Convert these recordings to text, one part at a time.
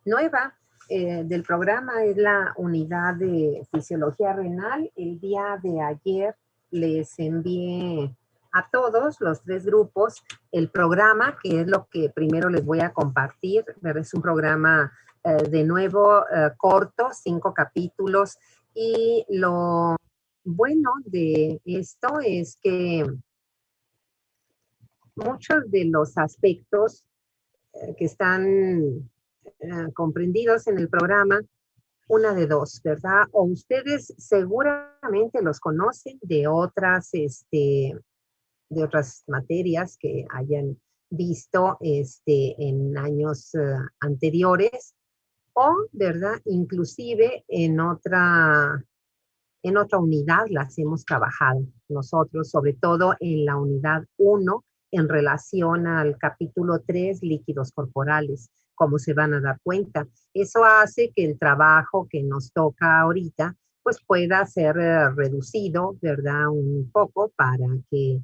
nueva del programa, es la unidad de fisiología renal. El día de ayer les envié a todos los 3 grupos el programa, que es lo que primero les voy a compartir. Es un programa de nuevo corto, 5 capítulos, y lo bueno de esto es que muchos de los aspectos que están comprendidos en el programa, una de dos, ¿verdad? O ustedes seguramente los conocen de otras materias que hayan visto en años anteriores, o, ¿verdad? Inclusive en otra unidad las hemos trabajado nosotros, sobre todo en la unidad 1, en relación al capítulo 3, líquidos corporales, como se van a dar cuenta. Eso hace que el trabajo que nos toca ahorita, pues pueda ser reducido, ¿verdad? Un poco para que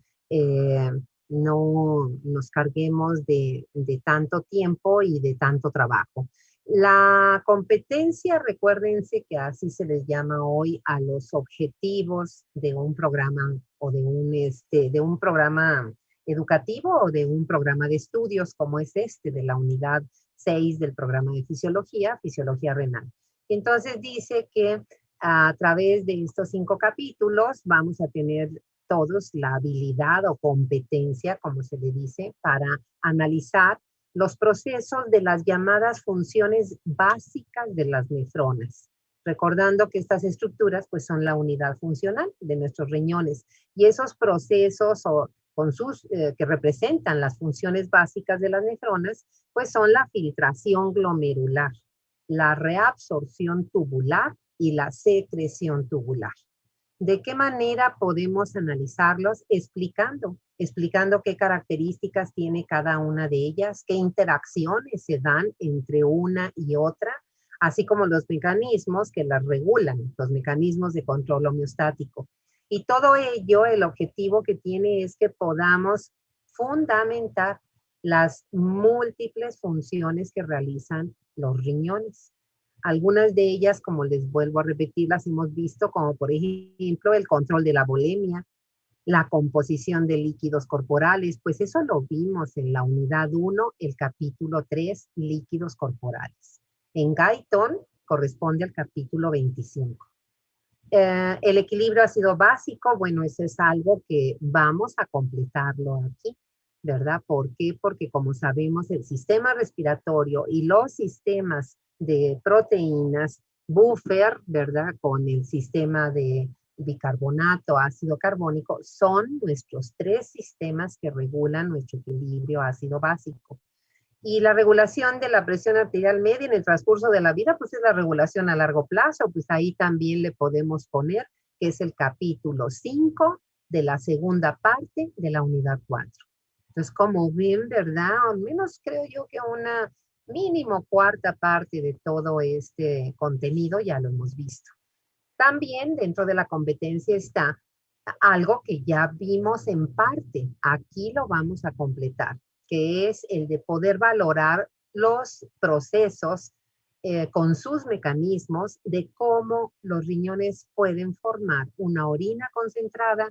no nos carguemos de tanto tiempo y de tanto trabajo. La competencia, recuérdense que así se les llama hoy a los objetivos de un programa o de un programa educativo o de un programa de estudios como es de la unidad 6 del programa de fisiología, fisiología renal. Entonces dice que a través de estos 5 capítulos vamos a tener todos la habilidad o competencia, como se le dice, para analizar los procesos de las llamadas funciones básicas de las nefronas. Recordando que estas estructuras pues son la unidad funcional de nuestros riñones, y esos procesos que representan las funciones básicas de las nefronas pues son la filtración glomerular, la reabsorción tubular y la secreción tubular. ¿De qué manera podemos analizarlos? Explicando qué características tiene cada una de ellas, qué interacciones se dan entre una y otra, así como los mecanismos que las regulan, los mecanismos de control homeostático. Y todo ello, el objetivo que tiene es que podamos fundamentar las múltiples funciones que realizan los riñones. Algunas de ellas, como les vuelvo a repetir, las hemos visto, como por ejemplo el control de la bulimia, la composición de líquidos corporales, pues eso lo vimos en la unidad 1, el capítulo 3, líquidos corporales. En Guyton corresponde al capítulo 25. El equilibrio ácido básico, bueno, eso es algo que vamos a completarlo aquí, ¿verdad? ¿Por qué? Porque como sabemos, el sistema respiratorio y los sistemas de proteínas buffer, ¿verdad? Con el sistema de bicarbonato, ácido carbónico, son nuestros 3 sistemas que regulan nuestro equilibrio ácido básico. Y la regulación de la presión arterial media en el transcurso de la vida, pues es la regulación a largo plazo, pues ahí también le podemos poner que es el capítulo 5 de la segunda parte de la unidad 4. Entonces, como ven, ¿verdad? Al menos creo yo que una mínimo cuarta parte de todo este contenido ya lo hemos visto. También dentro de la competencia está algo que ya vimos en parte. Aquí lo vamos a completar, que es el de poder valorar los procesos con sus mecanismos de cómo los riñones pueden formar una orina concentrada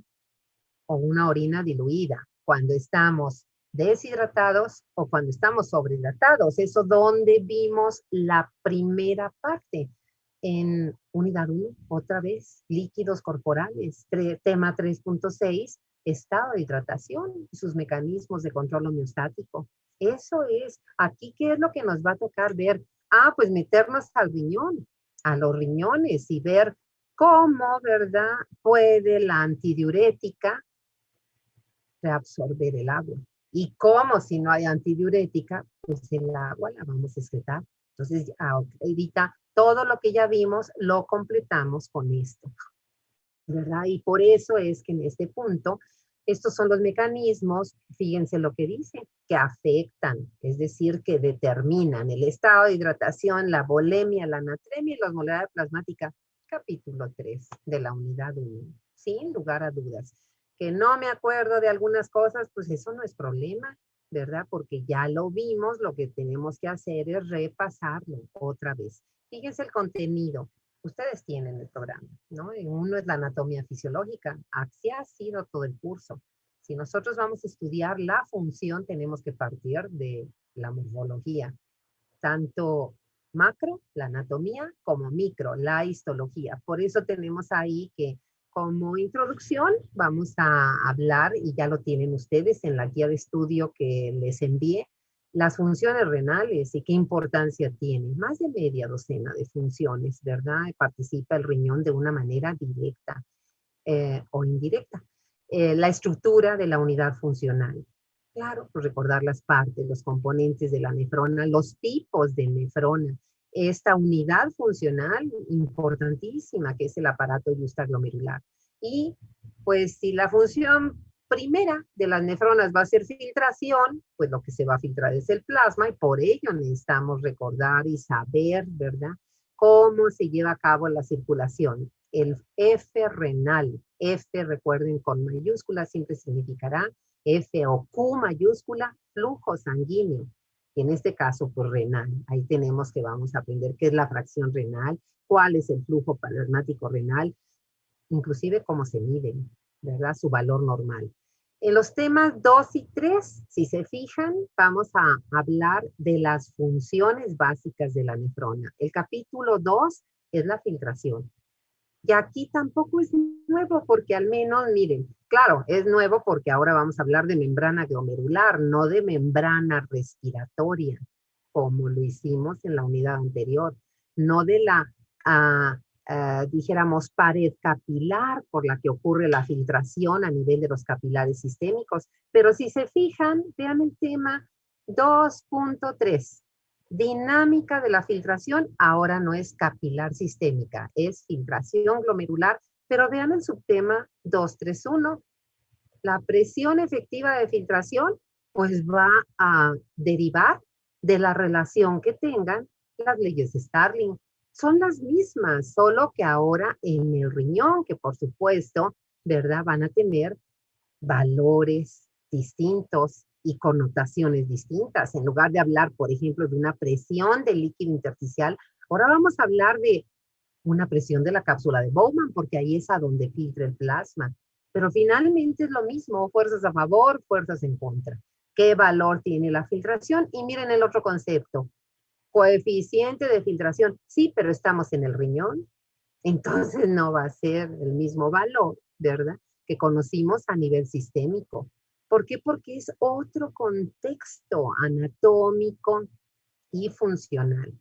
o una orina diluida cuando estamos deshidratados o cuando estamos sobrehidratados. Eso donde vimos la primera parte en unidad 1, otra vez, líquidos corporales, tema 3.6, estado de hidratación y sus mecanismos de control homeostático. Eso es, aquí, ¿qué es lo que nos va a tocar ver? Pues meternos al riñón, a los riñones y ver cómo, ¿verdad? Puede la antidiurética reabsorber el agua. Y cómo si no hay antidiurética, pues el agua la vamos a excretar. Entonces, ahorita todo lo que ya vimos lo completamos con esto, ¿verdad? Y por eso es que en este punto, estos son los mecanismos, fíjense lo que dice, que afectan, es decir, que determinan el estado de hidratación, la volemia, la natremia y la osmolaridad plasmática, capítulo 3 de la unidad 1, sin lugar a dudas. Que no me acuerdo de algunas cosas, pues eso no es problema. ¿verdad? Porque ya lo vimos, lo que tenemos que hacer es repasarlo otra vez. Fíjense el contenido. Ustedes tienen el programa, ¿no? En uno es la anatomía fisiológica. Así ha sido todo el curso. Si nosotros vamos a estudiar la función, tenemos que partir de la morfología, tanto macro, la anatomía, como micro, la histología. Por eso tenemos ahí que como introducción vamos a hablar, y ya lo tienen ustedes en la guía de estudio que les envié, las funciones renales y qué importancia tienen. Más de media docena de funciones, ¿verdad? Participa el riñón de una manera directa o indirecta. La estructura de la unidad funcional. Claro, pues recordar las partes, los componentes de la nefrona, los tipos de nefrona. Esta unidad funcional importantísima que es el aparato justaglomerular. Y pues si la función primera de las nefronas va a ser filtración, pues lo que se va a filtrar es el plasma y por ello necesitamos recordar y saber, ¿verdad? Cómo se lleva a cabo la circulación. El F renal, F recuerden con mayúscula siempre significará F o Q mayúscula, flujo sanguíneo. Y en este caso, pues renal. Ahí tenemos que vamos a aprender qué es la fracción renal, cuál es el flujo plasmático renal, inclusive cómo se mide, ¿verdad? Su valor normal. En los temas 2 y 3, si se fijan, vamos a hablar de las funciones básicas de la nefrona. El capítulo 2 es la filtración. Y aquí tampoco es nuevo porque al menos, miren, claro, es nuevo porque ahora vamos a hablar de membrana glomerular, no de membrana respiratoria, como lo hicimos en la unidad anterior, no de la, dijéramos, pared capilar por la que ocurre la filtración a nivel de los capilares sistémicos. Pero si se fijan, vean el tema 2.3. Dinámica de la filtración ahora no es capilar sistémica, es filtración glomerular, pero vean el subtema 231. La presión efectiva de filtración pues va a derivar de la relación que tengan las leyes de Starling. Son las mismas, solo que ahora en el riñón, que por supuesto, ¿verdad? Van a tener valores distintos y connotaciones distintas. En lugar de hablar, por ejemplo, de una presión del líquido intersticial, ahora vamos a hablar de una presión de la cápsula de Bowman, porque ahí es a donde filtra el plasma. Pero finalmente es lo mismo, fuerzas a favor, fuerzas en contra. ¿Qué valor tiene la filtración? Y miren el otro concepto, coeficiente de filtración. Sí, pero estamos en el riñón, entonces no va a ser el mismo valor, ¿verdad? Que conocimos a nivel sistémico. ¿Por qué? Porque es otro contexto anatómico y funcional.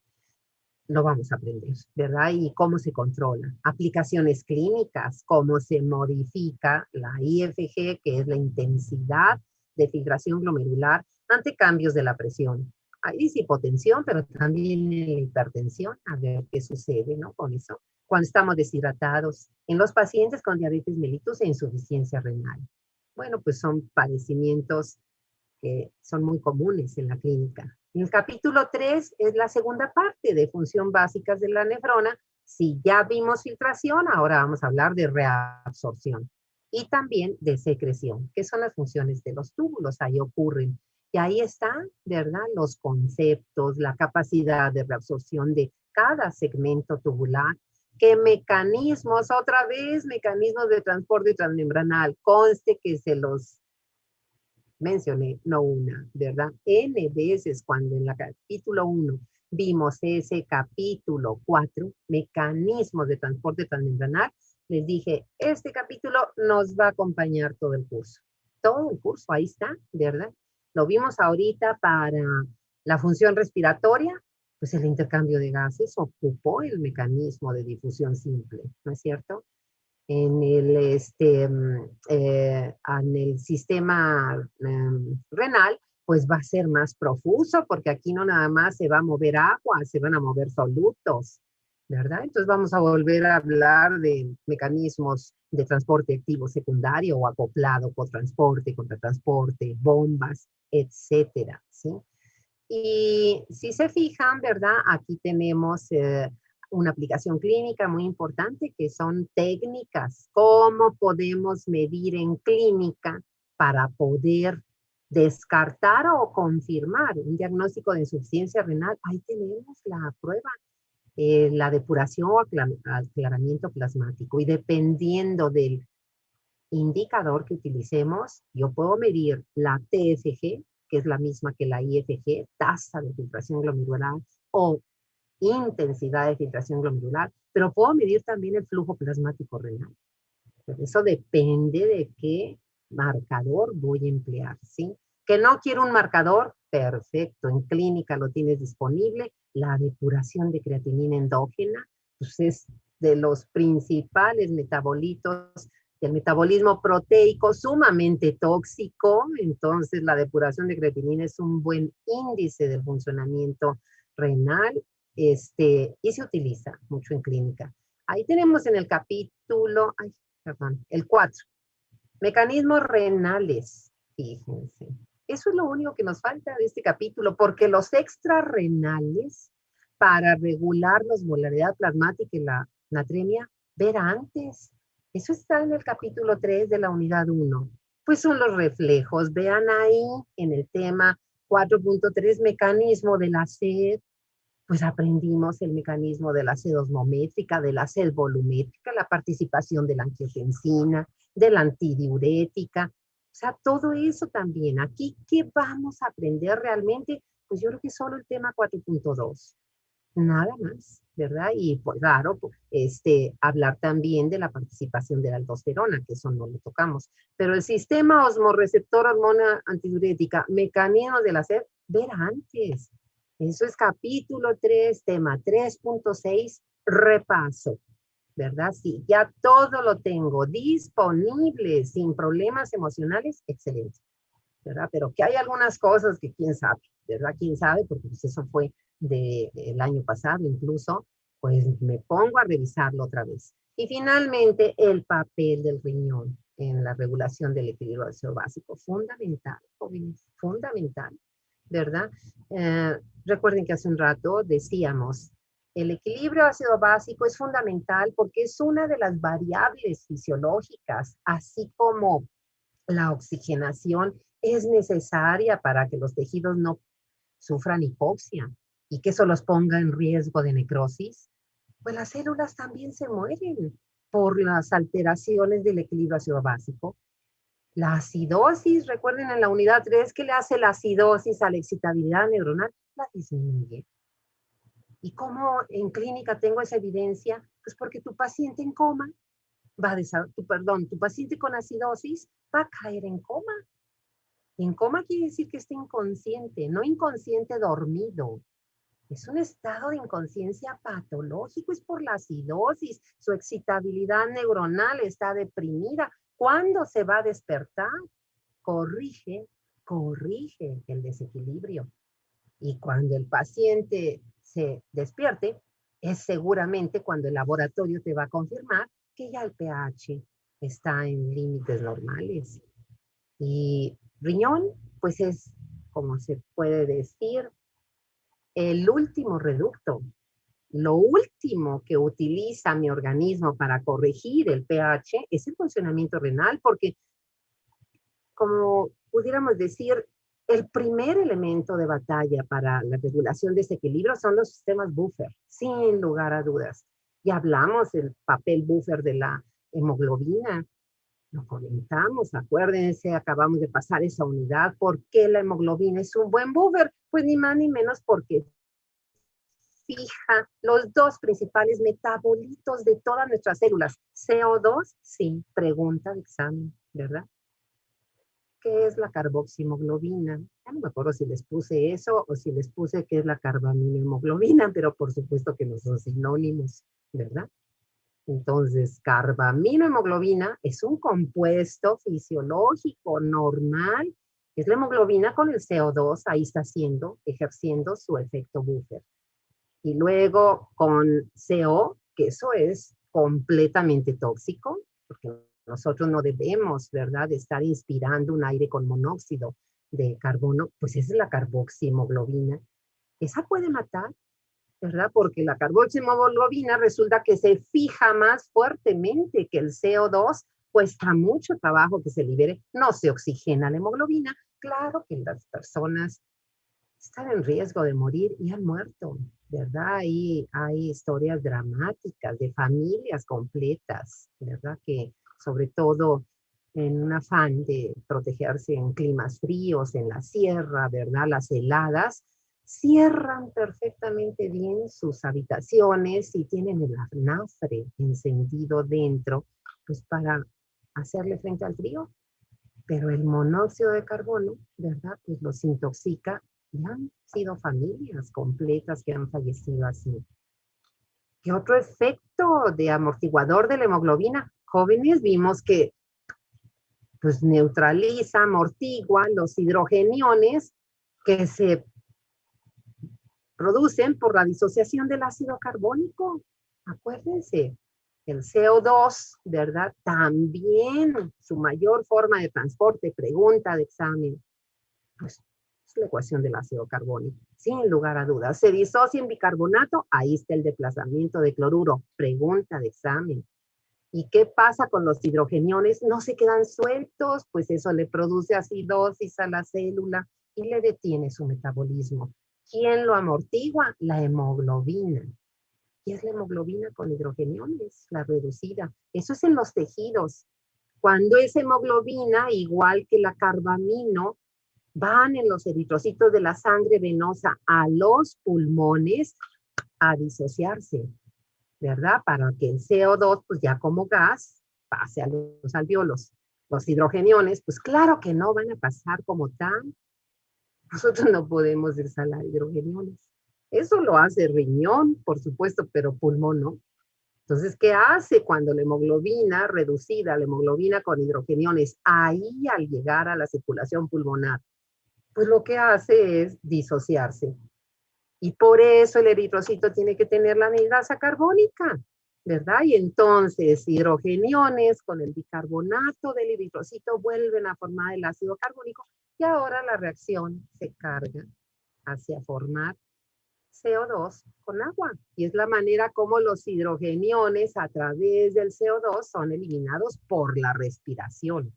Lo vamos a aprender, ¿verdad? Y cómo se controla. Aplicaciones clínicas, cómo se modifica la IFG, que es la intensidad de filtración glomerular ante cambios de la presión. Ahí es hipotensión, pero también en la hipertensión, a ver qué sucede, ¿no? Con eso. Cuando estamos deshidratados, en los pacientes con diabetes mellitus e insuficiencia renal. Bueno, pues son padecimientos que son muy comunes en la clínica. En el capítulo 3 es la segunda parte de función básicas de la nefrona. Si ya vimos filtración, ahora vamos a hablar de reabsorción y también de secreción, que son las funciones de los túbulos, ahí ocurren. Y ahí están, ¿verdad? Los conceptos, la capacidad de reabsorción de cada segmento tubular, qué mecanismos, otra vez, mecanismos de transporte transmembranal, conste que se los mencioné, no una, ¿verdad? N veces cuando en el capítulo 1 vimos ese capítulo 4, mecanismos de transporte transmembranal, les dije, este capítulo nos va a acompañar todo el curso. Todo el curso, ahí está, ¿verdad? Lo vimos ahorita para la función respiratoria, pues el intercambio de gases ocupó el mecanismo de difusión simple, ¿no es cierto? En el sistema renal, pues va a ser más profuso, porque aquí no nada más se va a mover agua, se van a mover solutos, ¿verdad? Entonces vamos a volver a hablar de mecanismos de transporte activo secundario o acoplado, cotransporte, contratransporte, bombas, etcétera, ¿sí? Y si se fijan, ¿verdad? Aquí tenemos una aplicación clínica muy importante que son técnicas. ¿Cómo podemos medir en clínica para poder descartar o confirmar un diagnóstico de insuficiencia renal, ahí tenemos la prueba, la depuración o aclaramiento plasmático. Y dependiendo del indicador que utilicemos, yo puedo medir la TFG, que es la misma que la IFG, tasa de filtración glomerular, o intensidad de filtración glomerular, pero puedo medir también el flujo plasmático renal. Pero eso depende de qué marcador voy a emplear, ¿sí? Que no quiero un marcador, perfecto, en clínica lo tienes disponible. La depuración de creatinina endógena, pues es de los principales metabolitos del metabolismo proteico sumamente tóxico, entonces la depuración de creatinina es un buen índice del funcionamiento renal, y se utiliza mucho en clínica. Ahí tenemos en el capítulo, ay, perdón, el 4, mecanismos renales, fíjense. Eso es lo único que nos falta de este capítulo, porque los extrarrenales, para regular la osmolaridad plasmática y la natremia, ver antes. Eso está en el capítulo 3 de la unidad 1. Pues son los reflejos. Vean ahí en el tema 4.3, mecanismo de la sed, pues aprendimos el mecanismo de la sed osmométrica, de la sed volumétrica, la participación de la angiotensina, de la antidiurética, o sea, todo eso también. Aquí, ¿qué vamos a aprender realmente? Pues yo creo que solo el tema 4.2, nada más, ¿verdad? Y pues claro, hablar también de la participación de la aldosterona, que eso no lo tocamos. Pero el sistema osmorreceptor, hormona antidiurética, mecanismos de la sed, ver antes. Eso es capítulo 3, tema 3.6, repaso, ¿verdad? Sí, ya todo lo tengo disponible sin problemas emocionales, excelente, ¿verdad? Pero que hay algunas cosas que quién sabe, ¿verdad? Quién sabe, porque pues eso fue del año pasado incluso, pues me pongo a revisarlo otra vez. Y finalmente, el papel del riñón en la regulación del equilibrio ácido básico, fundamental, jóvenes, fundamental, ¿verdad? Recuerden que hace un rato decíamos, el equilibrio ácido básico es fundamental porque es una de las variables fisiológicas, así como la oxigenación es necesaria para que los tejidos no sufran hipoxia y que eso los ponga en riesgo de necrosis. Pues las células también se mueren por las alteraciones del equilibrio ácido básico. La acidosis, recuerden en la unidad 3, ¿qué le hace la acidosis a la excitabilidad neuronal? La disminuye. ¿Y cómo en clínica tengo esa evidencia? Pues porque tu paciente en coma tu paciente con acidosis va a caer en coma. En coma quiere decir que está inconsciente, no inconsciente dormido. Es un estado de inconsciencia patológico, es por la acidosis, su excitabilidad neuronal está deprimida. ¿Cuándo se va a despertar? Corrige, corrige el desequilibrio. Y cuando el paciente se despierte, es seguramente cuando el laboratorio te va a confirmar que ya el pH está en límites normales. Y riñón, pues es, como se puede decir, el último reducto. Lo último que utiliza mi organismo para corregir el pH es el funcionamiento renal, porque como pudiéramos decir, el primer elemento de batalla para la regulación de ese equilibrio son los sistemas buffer, sin lugar a dudas. Y hablamos del papel buffer de la hemoglobina, lo comentamos, acuérdense, acabamos de pasar esa unidad. ¿Por qué la hemoglobina es un buen buffer? Pues ni más ni menos porque fija los dos principales metabolitos de todas nuestras células. CO2, sí, pregunta de examen, ¿verdad? ¿Qué es la carboxihemoglobina? Ya no me acuerdo si les puse eso o si les puse qué es la carbaminohemoglobina, pero por supuesto que no son sinónimos, ¿verdad? Entonces, carbaminohemoglobina es un compuesto fisiológico normal. Es la hemoglobina con el CO2, ahí está ejerciendo su efecto buffer. Y luego con CO, que eso es completamente tóxico, porque nosotros no debemos, ¿verdad?, de estar inspirando un aire con monóxido de carbono, pues esa es la carboxihemoglobina. Esa puede matar, ¿verdad? Porque la carboxihemoglobina resulta que se fija más fuertemente que el CO2, cuesta mucho trabajo que se libere, no se oxigena la hemoglobina, claro que las personas están en riesgo de morir y han muerto, ¿verdad? Hay historias dramáticas de familias completas, ¿verdad? Que sobre todo en un afán de protegerse en climas fríos, en la sierra, ¿verdad? Las heladas, cierran perfectamente bien sus habitaciones y tienen el anafre encendido dentro, pues para hacerle frente al frío, pero el monóxido de carbono, ¿verdad? Pues los intoxica y han sido familias completas que han fallecido así. ¿Qué otro efecto de amortiguador de la hemoglobina? Jóvenes vimos que pues neutraliza, amortigua los hidrogeniones que se producen por la disociación del ácido carbónico. Acuérdense, el CO2, ¿verdad? También su mayor forma de transporte, pregunta de examen, pues es la ecuación del ácido carbónico, sin lugar a dudas. Se disocia en bicarbonato, ahí está el desplazamiento de cloruro, pregunta de examen. ¿Y qué pasa con los hidrogeniones? No se quedan sueltos, pues eso le produce acidosis a la célula y le detiene su metabolismo. ¿Quién lo amortigua? La hemoglobina. ¿Qué es la hemoglobina con hidrogeniones? La reducida. Eso es en los tejidos. Cuando esa hemoglobina, igual que la carbamino, van en los eritrocitos de la sangre venosa a los pulmones a disociarse, ¿verdad? Para que el CO2, pues ya como gas, pase a los alveolos. Los hidrogeniones, pues claro que no van a pasar como tal. Nosotros no podemos exhalar hidrogeniones. Eso lo hace riñón, por supuesto, pero pulmón no. Entonces, ¿qué hace cuando la hemoglobina reducida, la hemoglobina con hidrogeniones, ahí al llegar a la circulación pulmonar? Pues lo que hace es disociarse. Y por eso el eritrocito tiene que tener la anhidrasa carbónica, ¿verdad? Y entonces hidrogeniones con el bicarbonato del eritrocito vuelven a formar el ácido carbónico y ahora la reacción se carga hacia formar CO2 con agua. Y es la manera como los hidrogeniones a través del CO2 son eliminados por la respiración.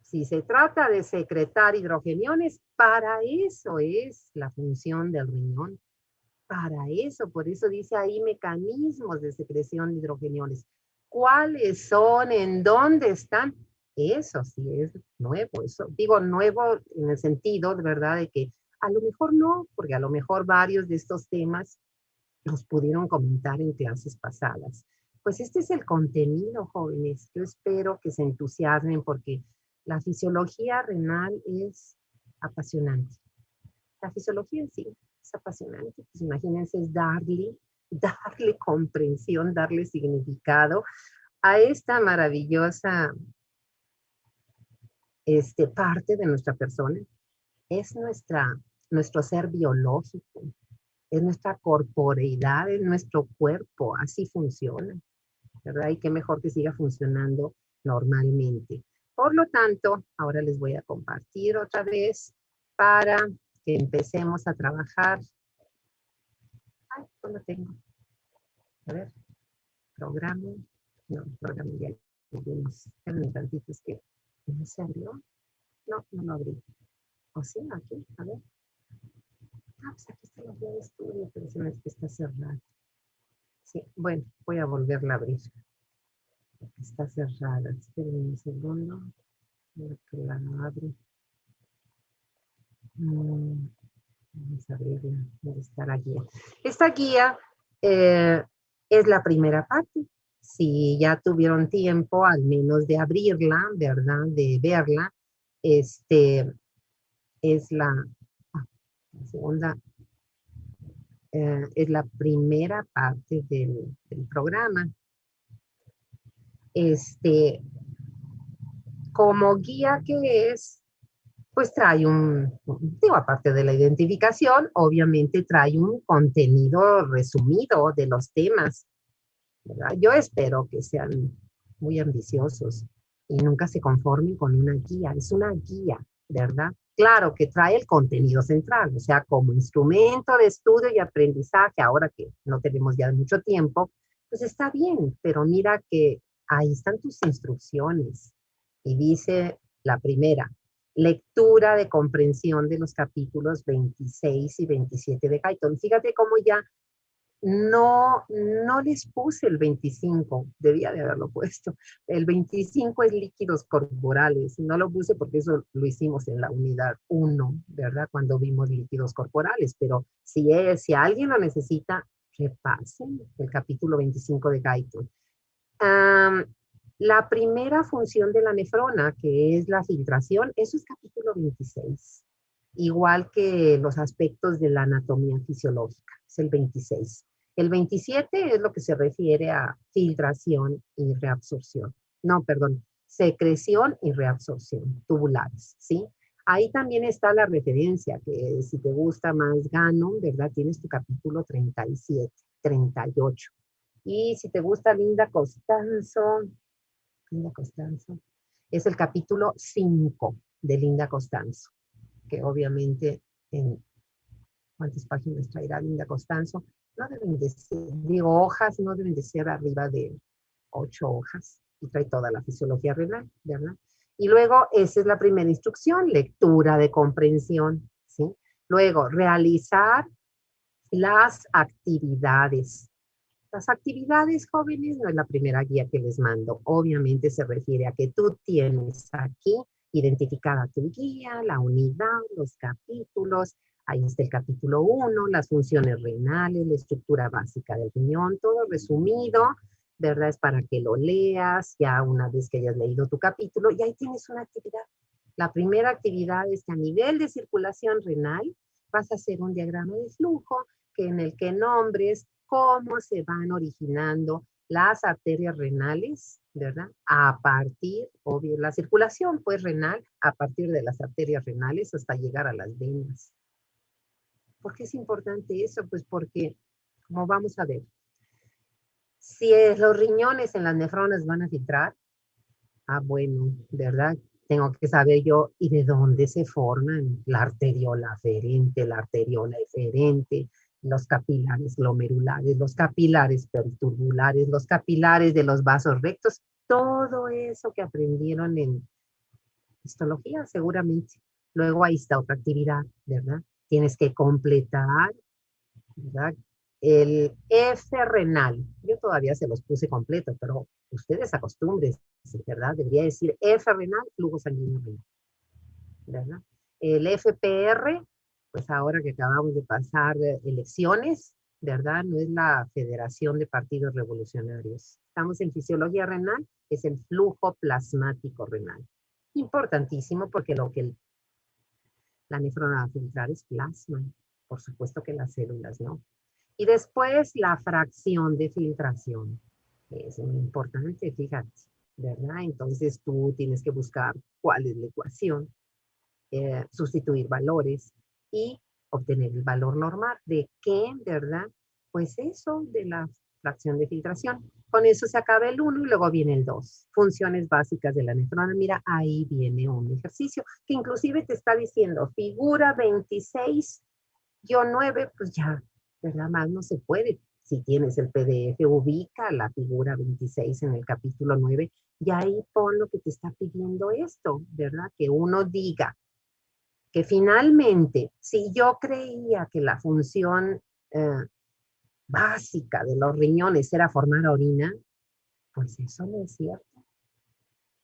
Si se trata de secretar hidrogeniones, para eso es la función del riñón. Para eso, por eso dice ahí mecanismos de secreción de hidrogeniones. ¿Cuáles son? ¿En dónde están? Eso sí es nuevo. Eso, digo nuevo en el sentido de verdad de que a lo mejor no, porque a lo mejor varios de estos temas los pudieron comentar en clases pasadas. Pues este es el contenido, jóvenes. Yo espero que se entusiasmen porque la fisiología renal es apasionante. La fisiología en sí es apasionante. Pues imagínense, es darle comprensión, darle significado a esta maravillosa parte de nuestra persona. Es nuestro ser biológico, es nuestra corporeidad, es nuestro cuerpo, así funciona, ¿verdad? Y qué mejor que siga funcionando normalmente. Por lo tanto, ahora les voy a compartir otra vez para que empecemos a trabajar. Ay, no lo tengo. A ver, programa. No, programa ya lo vimos. Espérenme tantito, es que no se abrió. No, no lo abrí. O sí, aquí, a ver. Ah, pues aquí está la guía de estudio, pero se me hace que está cerrada. Sí, bueno, voy a volverla a abrir. Está cerrada. Espérenme un segundo. Que la abro. Vamos a abrirla. ¿Dónde está la guía? Esta guía eh, es la primera parte. Si ya tuvieron tiempo, al menos de abrirla, ¿verdad? De verla, este es la segunda, es la primera parte del programa. Como guía que es, pues trae digo, aparte de la identificación, obviamente trae un contenido resumido de los temas, ¿verdad? Yo espero que sean muy ambiciosos y nunca se conformen con una guía, es una guía, ¿verdad? Claro que trae el contenido central, o sea, como instrumento de estudio y aprendizaje, ahora que no tenemos ya mucho tiempo, pues está bien, pero mira que ahí están tus instrucciones. Y dice la primera, lectura de comprensión de los capítulos 26 y 27 de Guyton. Fíjate cómo ya no les puse el 25, debía de haberlo puesto. El 25 es líquidos corporales, no lo puse porque eso lo hicimos en la unidad 1, ¿verdad? Cuando vimos líquidos corporales, pero si alguien lo necesita, repasen el capítulo 25 de Guyton. La primera función de la nefrona, que es la filtración, eso es capítulo 26, igual que los aspectos de la anatomía fisiológica, es el 26. El 27 es lo que se refiere a filtración y reabsorción. No, perdón, secreción y reabsorción tubulares, ¿sí? Ahí también está la referencia, que si te gusta más Gannon, ¿verdad? Tienes tu capítulo 37, 38. Y si te gusta Linda Costanzo, es el capítulo 5 de Linda Costanzo, que obviamente en cuántas páginas traerá Linda Costanzo, no deben de ser, digo, hojas no deben de ser arriba de 8 hojas, y trae toda la fisiología renal, ¿verdad? Y luego, esa es la primera instrucción, lectura de comprensión, ¿sí? Luego, realizar las actividades. Las actividades, jóvenes, no es la primera guía que les mando. Obviamente se refiere a que tú tienes aquí identificada tu guía, la unidad, los capítulos. Ahí está el capítulo 1, las funciones renales, la estructura básica del riñón, todo resumido, ¿verdad? Es para que lo leas ya una vez que hayas leído tu capítulo y ahí tienes una actividad. La primera actividad es que a nivel de circulación renal vas a hacer un diagrama de flujo en el que nombres cómo se van originando las arterias renales, ¿verdad? A partir, obvio, la circulación pues renal, a partir de las arterias renales hasta llegar a las venas. ¿Por qué es importante eso? Pues porque, como vamos a ver, si los riñones en las nefronas van a filtrar, bueno, ¿verdad? Tengo que saber yo, ¿y de dónde se forman? La arteriola aferente, la arteriola eferente, los capilares glomerulares, los capilares periturbulares, los capilares de los vasos rectos, todo eso que aprendieron en histología seguramente. Luego ahí está otra actividad, ¿verdad? Tienes que completar, ¿verdad? El F renal. Yo todavía se los puse completo, pero ustedes acostumbren, ¿verdad? Debería decir F renal, flujo sanguíneo renal, ¿verdad? El FPR, pues ahora que acabamos de pasar elecciones, ¿verdad? No es la Federación de Partidos Revolucionarios. Estamos en fisiología renal, es el flujo plasmático renal. Importantísimo porque lo que la nefrona va a filtrar es plasma. Por supuesto que las células no. Y después la fracción de filtración. Es muy importante, fíjate, ¿verdad? Entonces tú tienes que buscar cuál es la ecuación, sustituir valores y obtener el valor normal. ¿De qué, verdad? Pues eso, de la fracción de filtración. Con eso se acaba el 1 y luego viene el 2. Funciones básicas de la nefrona. Mira, ahí viene un ejercicio que inclusive te está diciendo figura 26-9, pues ya, ¿verdad? Más no se puede. Si tienes el PDF, ubica la figura 26 en el capítulo 9 y ahí pon lo que te está pidiendo esto, ¿verdad? Que uno diga que finalmente, si yo creía que la función eh, básica de los riñones era formar orina, pues eso no es cierto.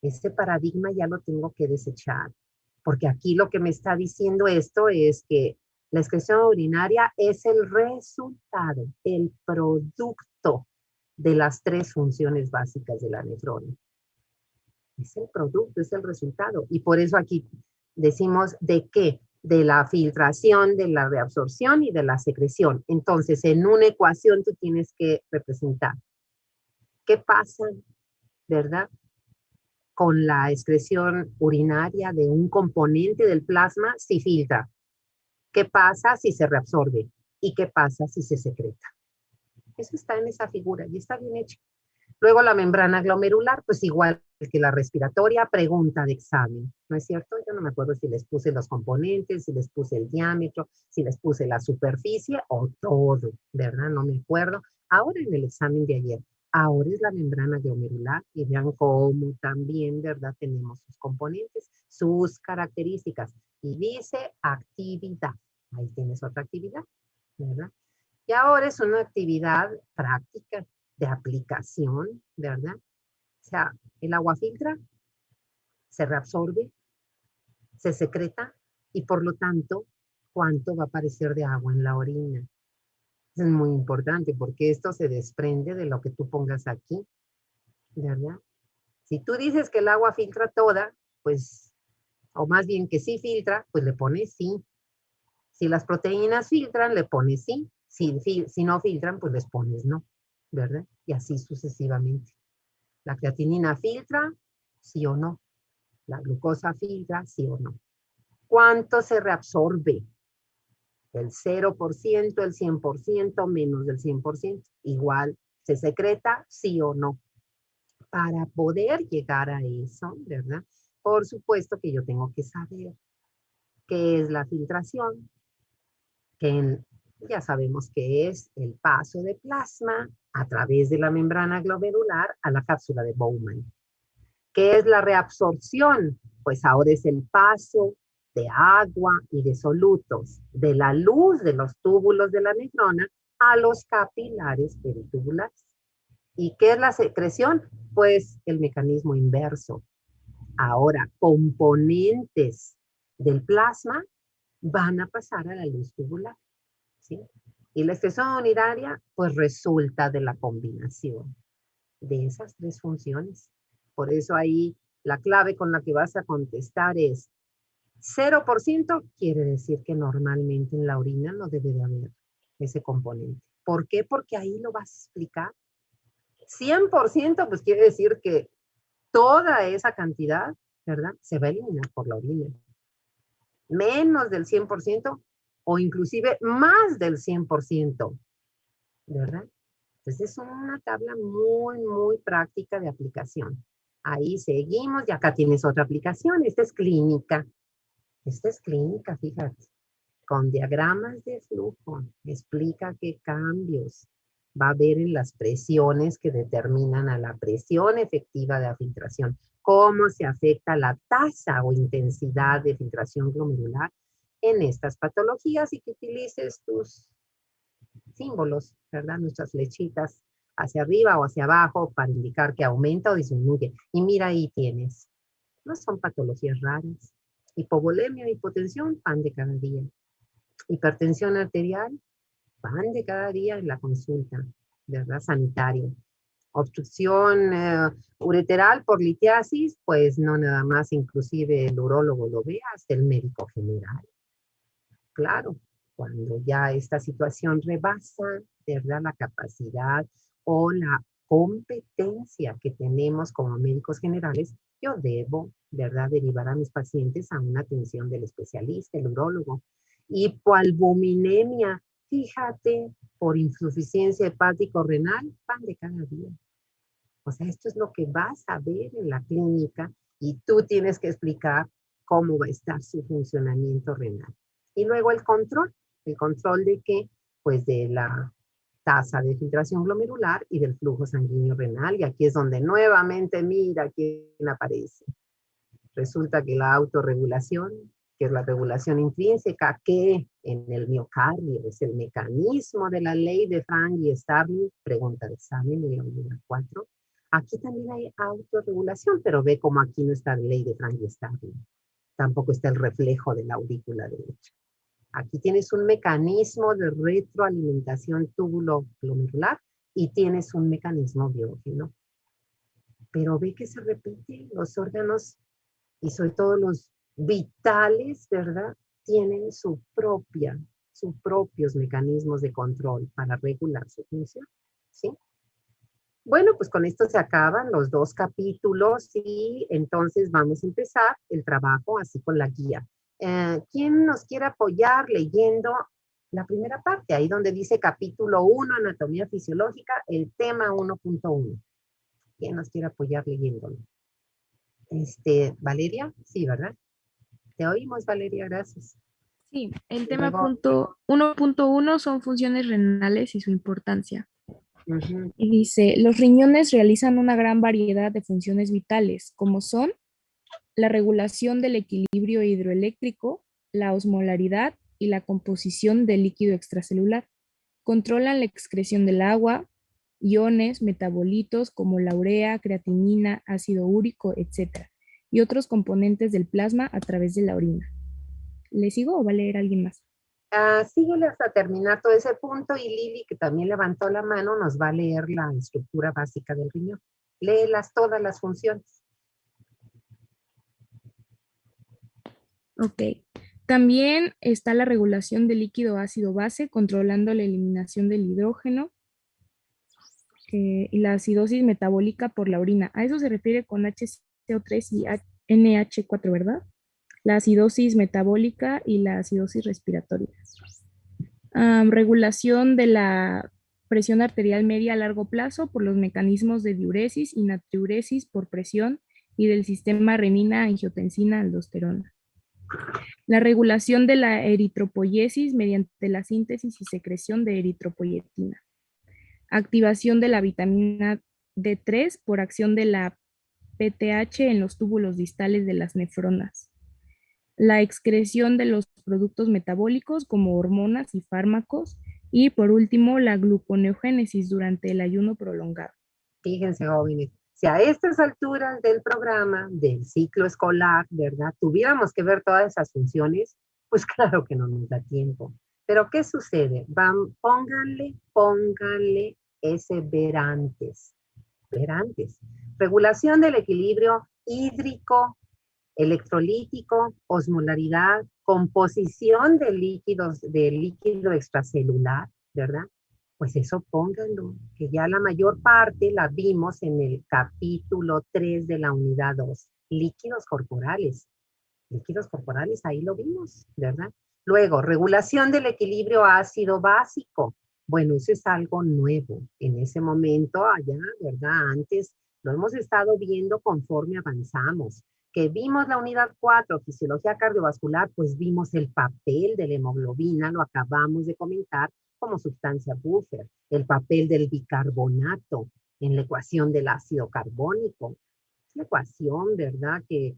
Ese paradigma ya lo tengo que desechar, porque aquí lo que me está diciendo esto es que la excreción urinaria es el resultado, el producto de las 3 funciones básicas de la nefrona. Es el producto, es el resultado. Y por eso aquí decimos de qué, de la filtración, de la reabsorción y de la secreción. Entonces, en una ecuación tú tienes que representar qué pasa, ¿verdad? Con la excreción urinaria de un componente del plasma si filtra. ¿Qué pasa si se reabsorbe? ¿Y qué pasa si se secreta? Eso está en esa figura y está bien hecho. Luego la membrana glomerular, pues igual que la respiratoria, pregunta de examen, ¿no es cierto? Yo no me acuerdo si les puse los componentes, si les puse el diámetro, si les puse la superficie o todo, ¿verdad? No me acuerdo. Ahora en el examen de ayer, Ahora es la membrana glomerular y vean cómo también, ¿verdad? Tenemos sus componentes, sus características. Y dice actividad. Ahí tienes otra actividad, ¿verdad? Y ahora es una actividad práctica de aplicación, ¿verdad? O sea, el agua filtra, se reabsorbe, se secreta y por lo tanto, ¿cuánto va a aparecer de agua en la orina? Es muy importante porque esto se desprende de lo que tú pongas aquí, ¿verdad? Si tú dices que el agua filtra toda, pues, o más bien que sí filtra, pues le pones sí. Si las proteínas filtran, le pones sí. Si no filtran, pues les pones no, ¿verdad? Y así sucesivamente. La creatinina filtra, sí o no. La glucosa filtra, sí o no. ¿Cuánto se reabsorbe? El 0%, el 100%, menos del 100%. Igual, ¿se secreta? Sí o no. Para poder llegar a eso, ¿verdad? Por supuesto que yo tengo que saber qué es la filtración, que ya sabemos que es el paso de plasma a través de la membrana glomerular a la cápsula de Bowman. ¿Qué es la reabsorción? Pues ahora es el paso de agua y de solutos de la luz de los túbulos de la nefrona a los capilares peritubulares. ¿Y qué es la secreción? Pues el mecanismo inverso. Ahora, componentes del plasma van a pasar a la luz tubular, ¿sí? Y la expresión unitaria, pues resulta de la combinación de esas tres funciones. Por eso ahí la clave con la que vas a contestar es 0% quiere decir que normalmente en la orina no debe de haber ese componente. ¿Por qué? Porque ahí lo vas a explicar. 100% pues quiere decir que toda esa cantidad, ¿verdad? Se va a eliminar por la orina. Menos del 100% o inclusive más del 100%, ¿verdad? Entonces es una tabla muy, muy práctica de aplicación. Ahí seguimos y acá tienes otra aplicación. Esta es clínica. Esta es clínica, fíjate. Con diagramas de flujo. Explica qué cambios va a haber en las presiones que determinan a la presión efectiva de la filtración. Cómo se afecta la tasa o intensidad de filtración glomerular en estas patologías y que utilices tus símbolos, ¿verdad? Nuestras flechitas hacia arriba o hacia abajo para indicar que aumenta o disminuye. Y mira, ahí tienes. No son patologías raras. Hipovolemia, hipotensión, pan de cada día. Hipertensión arterial, pan de cada día en la consulta, ¿verdad? Sanitaria. Obstrucción ureteral por litiasis, pues no nada más, inclusive el urólogo lo ve, hasta el médico general. Claro, cuando ya esta situación rebasa, ¿verdad? La capacidad o la competencia que tenemos como médicos generales, yo debo, ¿verdad?, derivar a mis pacientes a una atención del especialista, el urólogo. Hipoalbuminemia, fíjate, por insuficiencia hepático-renal, pan de cada día. O sea, esto es lo que vas a ver en la clínica y tú tienes que explicar cómo va a estar su funcionamiento renal. Y luego el control de qué, pues de la tasa de filtración glomerular y del flujo sanguíneo renal. Y aquí es donde nuevamente mira quién aparece. Resulta que la autorregulación, que es la regulación intrínseca, que en el miocardio es el mecanismo de la ley de Frank y Starling, pregunta de examen en la unidad 4. Aquí también hay autorregulación, pero ve como aquí no está la ley de Frank y Starling. Tampoco está el reflejo de la aurícula derecha. Aquí tienes un mecanismo de retroalimentación túbulo glomerular y tienes un mecanismo biógeno. Pero ve que se repite, los órganos y sobre todo los vitales, ¿verdad? Tienen sus propios mecanismos de control para regular su función, ¿sí? Bueno, pues con esto se acaban los dos capítulos y entonces vamos a empezar el trabajo así con la guía. ¿Quién nos quiere apoyar leyendo la primera parte? Ahí donde dice capítulo 1, anatomía fisiológica, el tema 1.1. ¿Quién nos quiere apoyar leyéndolo? Valeria, sí, ¿verdad? Te oímos, Valeria, gracias. Sí, el Y tema luego, punto 1.1 son funciones renales y su importancia. Ujú. Y dice, los riñones realizan una gran variedad de funciones vitales, como son la regulación del equilibrio hidroeléctrico, la osmolaridad y la composición del líquido extracelular. Controlan la excreción del agua, iones, metabolitos como la urea, creatinina, ácido úrico, etcétera, y otros componentes del plasma a través de la orina. ¿Le sigo o va a leer alguien más? Síguele hasta terminar todo ese punto y Lili, que también levantó la mano, nos va a leer la estructura básica del riñón. Léelas todas las funciones. Ok. También está la regulación del líquido ácido-base, controlando la eliminación del hidrógeno y la acidosis metabólica por la orina. A eso se refiere con HCO3 y NH4, ¿verdad? La acidosis metabólica y la acidosis respiratoria. Regulación de la presión arterial media a largo plazo por los mecanismos de diuresis y natriuresis por presión y del sistema renina-angiotensina-aldosterona. La regulación de la eritropoyesis mediante la síntesis y secreción de eritropoyetina. Activación de la vitamina D3 por acción de la PTH en los túbulos distales de las nefronas. La excreción de los productos metabólicos como hormonas y fármacos. Y por último, la gluconeogénesis durante el ayuno prolongado. Fíjense, jóvenes, si a estas alturas del programa, del ciclo escolar, ¿verdad? Tuviéramos que ver todas esas funciones, pues claro que no nos da tiempo. Pero ¿qué sucede? Pónganle ese ver antes. Regulación del equilibrio hídrico, electrolítico, osmolaridad, composición de líquidos, de líquido extracelular, ¿verdad? Pues eso pónganlo, que ya la mayor parte la vimos en el capítulo 3 de la unidad 2, líquidos corporales. Líquidos corporales, ahí lo vimos, ¿verdad? Luego, regulación del equilibrio ácido básico. Bueno, eso es algo nuevo. En ese momento, allá, ¿verdad? Antes lo hemos estado viendo conforme avanzamos. Que vimos la unidad 4, fisiología cardiovascular, pues vimos el papel de la hemoglobina, lo acabamos de comentar como sustancia buffer, el papel del bicarbonato en la ecuación del ácido carbónico. Es la ecuación, ¿verdad? Que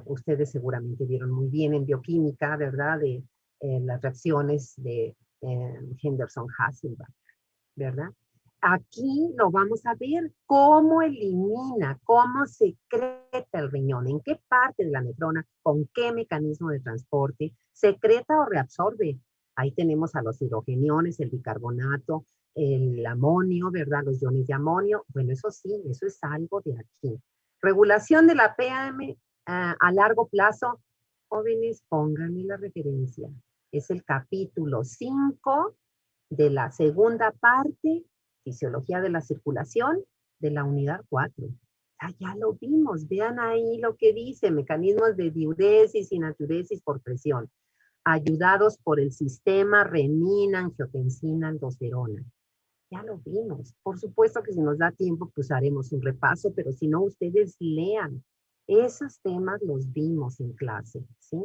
ustedes seguramente vieron muy bien en bioquímica, ¿verdad? De las reacciones de Henderson-Hasselbalch, ¿verdad? Aquí lo vamos a ver cómo elimina, cómo secreta el riñón, en qué parte de la nefrona, con qué mecanismo de transporte, secreta o reabsorbe. Ahí tenemos a los hidrogeniones, el bicarbonato, el amonio, ¿verdad? Los iones de amonio. Bueno, eso sí, eso es algo de aquí. Regulación de la PM a largo plazo. Jóvenes, pónganme la referencia. Es el capítulo 5 de la segunda parte, fisiología de la circulación, de la unidad 4. Ya lo vimos, vean ahí lo que dice, mecanismos de diuresis y natriuresis por presión, ayudados por el sistema renina, angiotensina, aldosterona. Ya lo vimos. Por supuesto que si nos da tiempo, pues haremos un repaso, pero si no, ustedes lean. Esos temas los vimos en clase, ¿sí?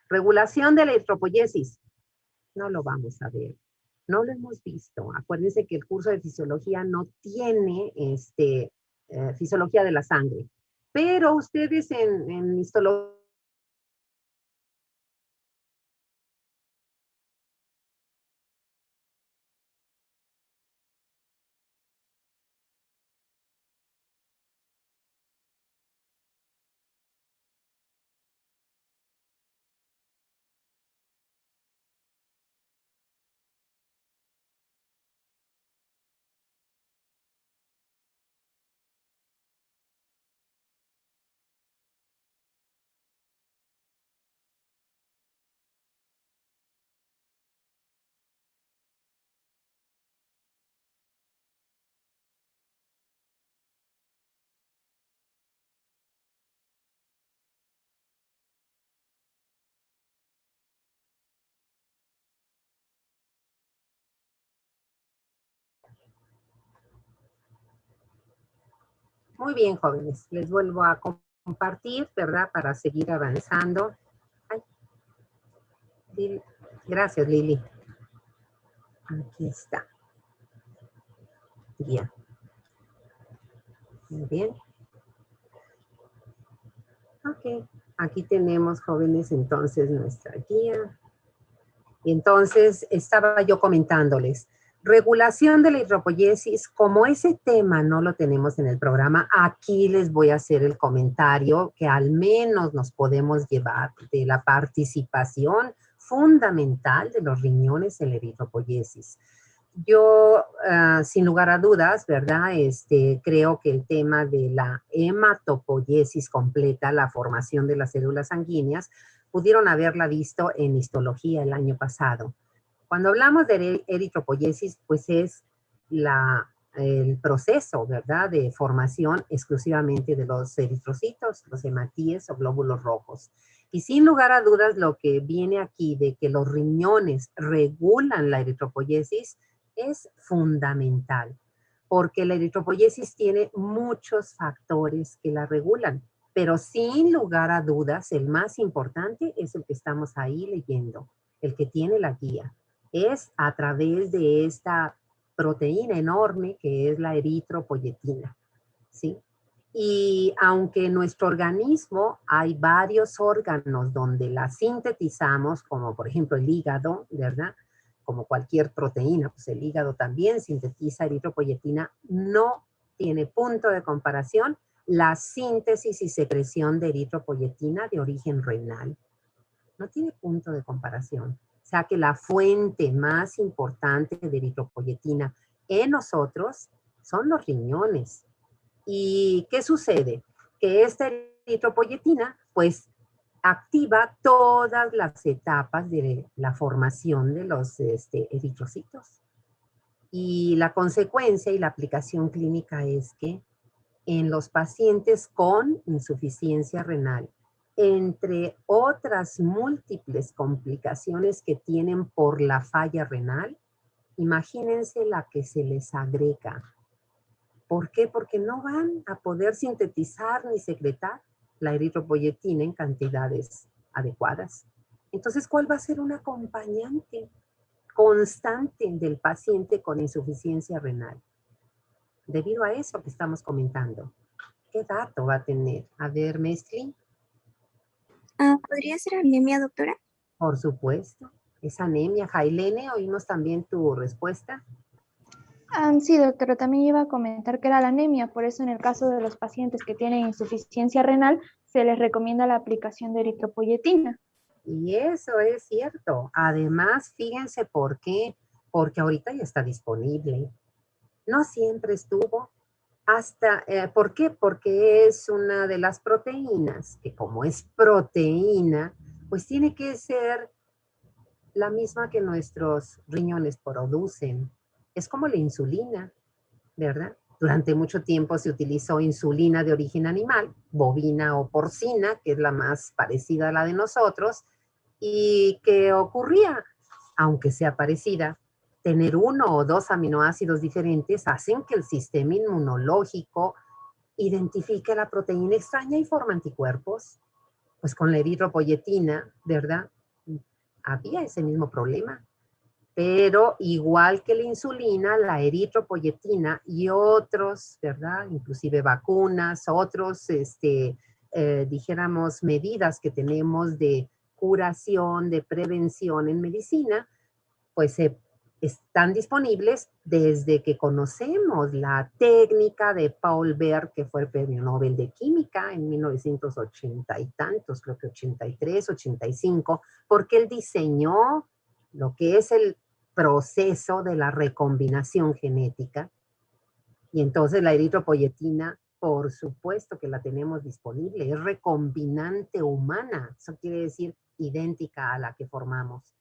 Regulación de la eritropoyesis. No lo vamos a ver. No lo hemos visto. Acuérdense que el curso de fisiología no tiene fisiología de la sangre. Pero ustedes en histología muy bien, jóvenes. Les vuelvo a compartir, ¿verdad? Para seguir avanzando. Ay, gracias, Lili. Aquí está. guía. Muy bien. Ok, aquí tenemos, jóvenes, entonces nuestra guía. Y entonces estaba yo comentándoles, regulación de la hidropoiesis, como ese tema no lo tenemos en el programa, aquí les voy a hacer el comentario que al menos nos podemos llevar de la participación fundamental de los riñones en la eritropoiesis. Yo, sin lugar a dudas, ¿verdad? Creo que el tema de la hematopoiesis completa, la formación de las células sanguíneas, pudieron haberla visto en histología el año pasado. Cuando hablamos de eritropoiesis, pues es el proceso, ¿verdad?, de formación exclusivamente de los eritrocitos, los hematíes o glóbulos rojos. Y sin lugar a dudas, lo que viene aquí de que los riñones regulan la eritropoiesis es fundamental, porque la eritropoiesis tiene muchos factores que la regulan, pero sin lugar a dudas, el más importante es el que estamos ahí leyendo, el que tiene la guía. Es a través de esta proteína enorme que es la eritropoyetina, ¿sí? Y aunque en nuestro organismo hay varios órganos donde la sintetizamos, como por ejemplo el hígado, ¿verdad? Como cualquier proteína, pues el hígado también sintetiza eritropoyetina, no tiene punto de comparación la síntesis y secreción de eritropoyetina de origen renal. No tiene punto de comparación. O sea que la fuente más importante de eritropoyetina en nosotros son los riñones. ¿Y qué sucede? Que esta eritropoyetina, pues, activa todas las etapas de la formación de los eritrocitos. Y la consecuencia y la aplicación clínica es que en los pacientes con insuficiencia renal, entre otras múltiples complicaciones que tienen por la falla renal, imagínense la que se les agrega. ¿Por qué? Porque no van a poder sintetizar ni secretar la eritropoyetina en cantidades adecuadas. Entonces, ¿cuál va a ser un acompañante constante del paciente con insuficiencia renal? Debido a eso que estamos comentando. ¿Qué dato va a tener? A ver, Mesli. ¿Podría ser anemia, doctora? Por supuesto. Es anemia. Jailene, oímos también tu respuesta. Sí, doctora, también iba a comentar que era la anemia, por eso en el caso de los pacientes que tienen insuficiencia renal, se les recomienda la aplicación de eritropoyetina. Y eso es cierto. Además, fíjense por qué. Porque ahorita ya está disponible. No siempre estuvo. ¿Por qué? Porque es una de las proteínas que como es proteína, pues tiene que ser la misma que nuestros riñones producen. Es como la insulina, ¿verdad? Durante mucho tiempo se utilizó insulina de origen animal, bovina o porcina, que es la más parecida a la de nosotros, y que ocurría, aunque sea parecida, tener uno o dos aminoácidos diferentes hacen que el sistema inmunológico identifique la proteína extraña y forma anticuerpos. Pues con la eritropoyetina, ¿verdad? Había ese mismo problema. Pero igual que la insulina, la eritropoyetina y otros, ¿verdad? Inclusive vacunas, otros, dijéramos, medidas que tenemos de curación, de prevención en medicina, pues están disponibles desde que conocemos la técnica de Paul Berg, que fue el premio Nobel de Química en 1980 y tantos, creo que 83, 85, porque él diseñó lo que es el proceso de la recombinación genética. Y entonces la eritropoyetina, por supuesto que la tenemos disponible, es recombinante humana, eso quiere decir idéntica a la que formamos.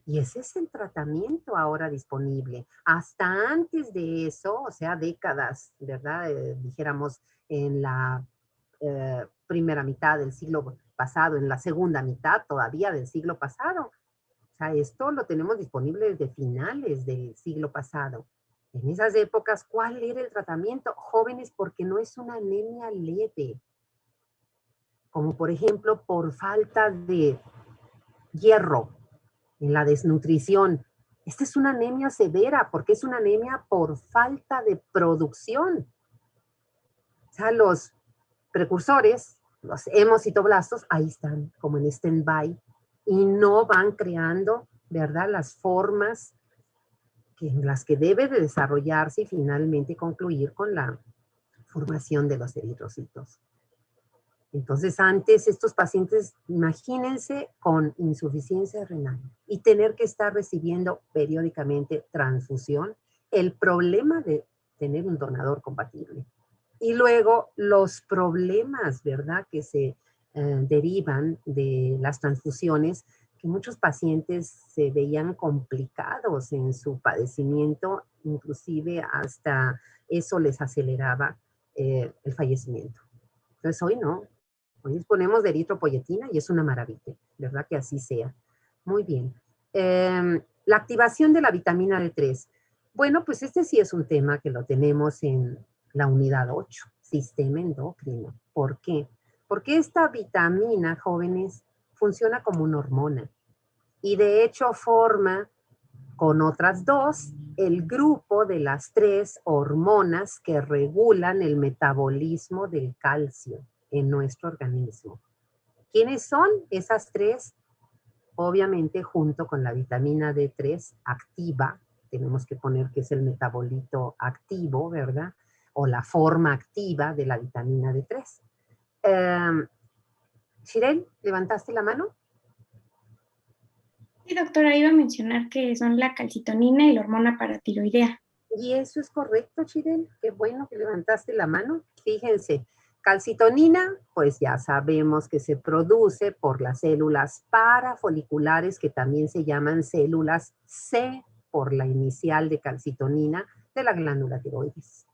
Y ese es el tratamiento ahora disponible. Hasta antes de eso, o sea, décadas, ¿verdad? Dijéramos en la primera mitad del siglo pasado, en la segunda mitad todavía del siglo pasado. O sea, esto lo tenemos disponible desde finales del siglo pasado. En esas épocas, ¿cuál era el tratamiento? Jóvenes, porque no es una anemia leve. Como por ejemplo, por falta de hierro en la desnutrición. Esta es una anemia severa porque es una anemia por falta de producción. O sea, los precursores, los hemocitoblastos, ahí están como en stand-by y no van creando, ¿verdad?, las formas en las que debe de desarrollarse y finalmente concluir con la formación de los eritrocitos. Entonces, antes estos pacientes, imagínense con insuficiencia renal y tener que estar recibiendo periódicamente transfusión, el problema de tener un donador compatible. Y luego los problemas, ¿verdad?, que se derivan de las transfusiones, que muchos pacientes se veían complicados en su padecimiento, inclusive hasta eso les aceleraba el fallecimiento. Entonces hoy no, hoy disponemos de eritropoyetina y es una maravilla, ¿verdad? Que así sea. Muy bien. La activación de la vitamina D3. Bueno, pues este sí es un tema que lo tenemos en la unidad 8, sistema endocrino. ¿Por qué? Porque esta vitamina, jóvenes, funciona como una hormona y de hecho forma con otras dos el grupo de las 3 hormonas que regulan el metabolismo del calcio en nuestro organismo. ¿Quiénes son esas 3? Obviamente junto con la vitamina D3 activa, tenemos que poner que es el metabolito activo, ¿verdad? O la forma activa de la vitamina D3. Shirel, ¿levantaste la mano? Sí, doctora, iba a mencionar que son la calcitonina y la hormona paratiroidea. Y eso es correcto, Shirel. Qué bueno que levantaste la mano. Fíjense, calcitonina, pues ya sabemos que se produce por las células parafoliculares, que también se llaman células C, por la inicial de calcitonina, de la glándula tiroides.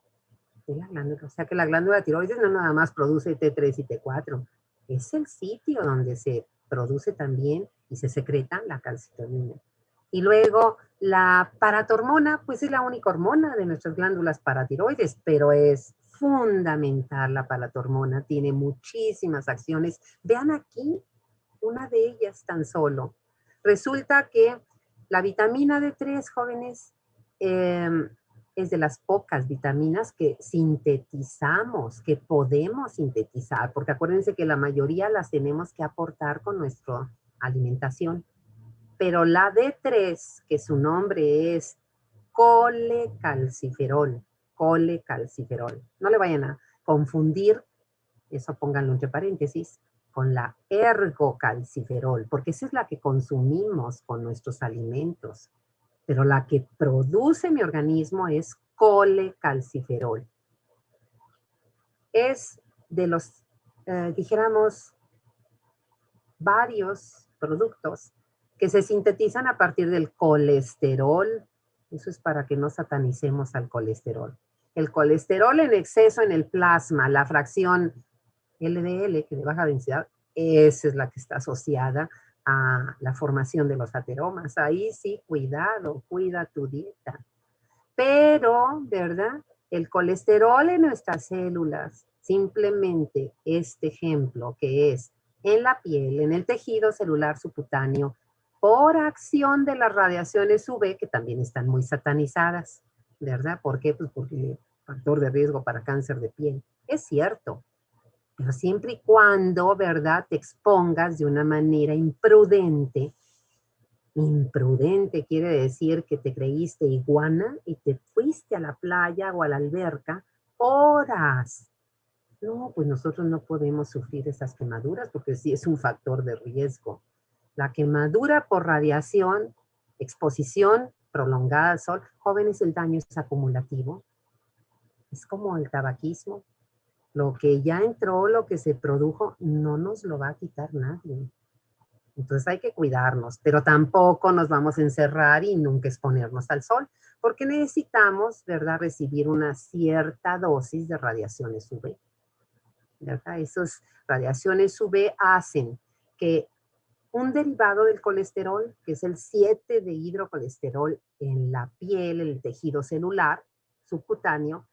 De la glándula, o sea que la glándula tiroides no nada más produce T3 y T4, es el sitio donde se produce también y se secreta la calcitonina. Y luego la paratormona, pues es la única hormona de nuestras glándulas paratiroides, pero es fundamental la paratormona, tiene muchísimas acciones. Vean aquí, una de ellas tan solo. Resulta que la vitamina D3, jóvenes, es de las pocas vitaminas que sintetizamos, que podemos sintetizar, porque acuérdense que la mayoría las tenemos que aportar con nuestra alimentación. Pero la D3, que su nombre es colecalciferol, colecalciferol. No le vayan a confundir, eso pónganlo entre paréntesis, con la ergocalciferol, porque esa es la que consumimos con nuestros alimentos. Pero la que produce mi organismo es colecalciferol. Es de los, dijéramos, varios productos que se sintetizan a partir del colesterol. Eso es para que no satanicemos al colesterol. El colesterol en exceso en el plasma, la fracción LDL, que de baja densidad, esa es la que está asociada a la formación de los ateromas. Ahí sí, cuidado, cuida tu dieta. Pero, ¿verdad? El colesterol en nuestras células, simplemente este ejemplo que es en la piel, en el tejido celular subcutáneo, por acción de las radiaciones UV, que también están muy satanizadas, ¿verdad? ¿Por qué? Pues porque factor de riesgo para cáncer de piel. Es cierto, pero siempre y cuando, ¿verdad?, te expongas de una manera imprudente. Imprudente quiere decir que te creíste iguana y te fuiste a la playa o a la alberca horas. No, pues nosotros no podemos sufrir esas quemaduras porque sí es un factor de riesgo. La quemadura por radiación, exposición prolongada al sol, jóvenes, el daño es acumulativo. Es como el tabaquismo. Lo que ya entró, lo que se produjo, no nos lo va a quitar nadie. Entonces hay que cuidarnos, pero tampoco nos vamos a encerrar y nunca exponernos al sol, porque necesitamos, ¿verdad?, recibir una cierta dosis de radiaciones UV. ¿Verdad? Esas radiaciones UV hacen que un derivado del colesterol, que es el 7 de hidrocolesterol en la piel, el tejido celular subcutáneo,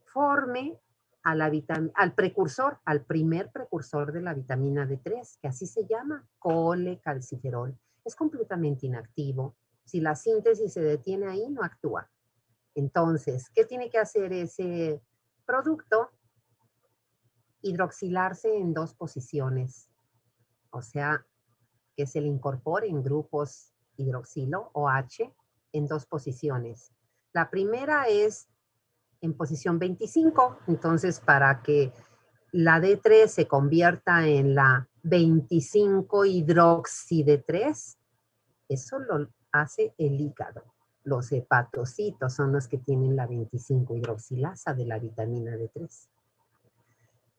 forme al precursor, al primer precursor de la vitamina D3, que así se llama, colecalciferol. Es completamente inactivo, Si la síntesis se detiene ahí, no actúa. Entonces, ¿qué tiene que hacer ese producto? Hidroxilarse en 2 posiciones. O sea, que se le incorpore en grupos hidroxilo o H en 2 posiciones. La primera es en posición 25. Entonces, para que la D3 se convierta en la 25 hidroxi D3, eso lo hace el hígado. Los hepatocitos son los que tienen la 25 hidroxilasa de la vitamina D3.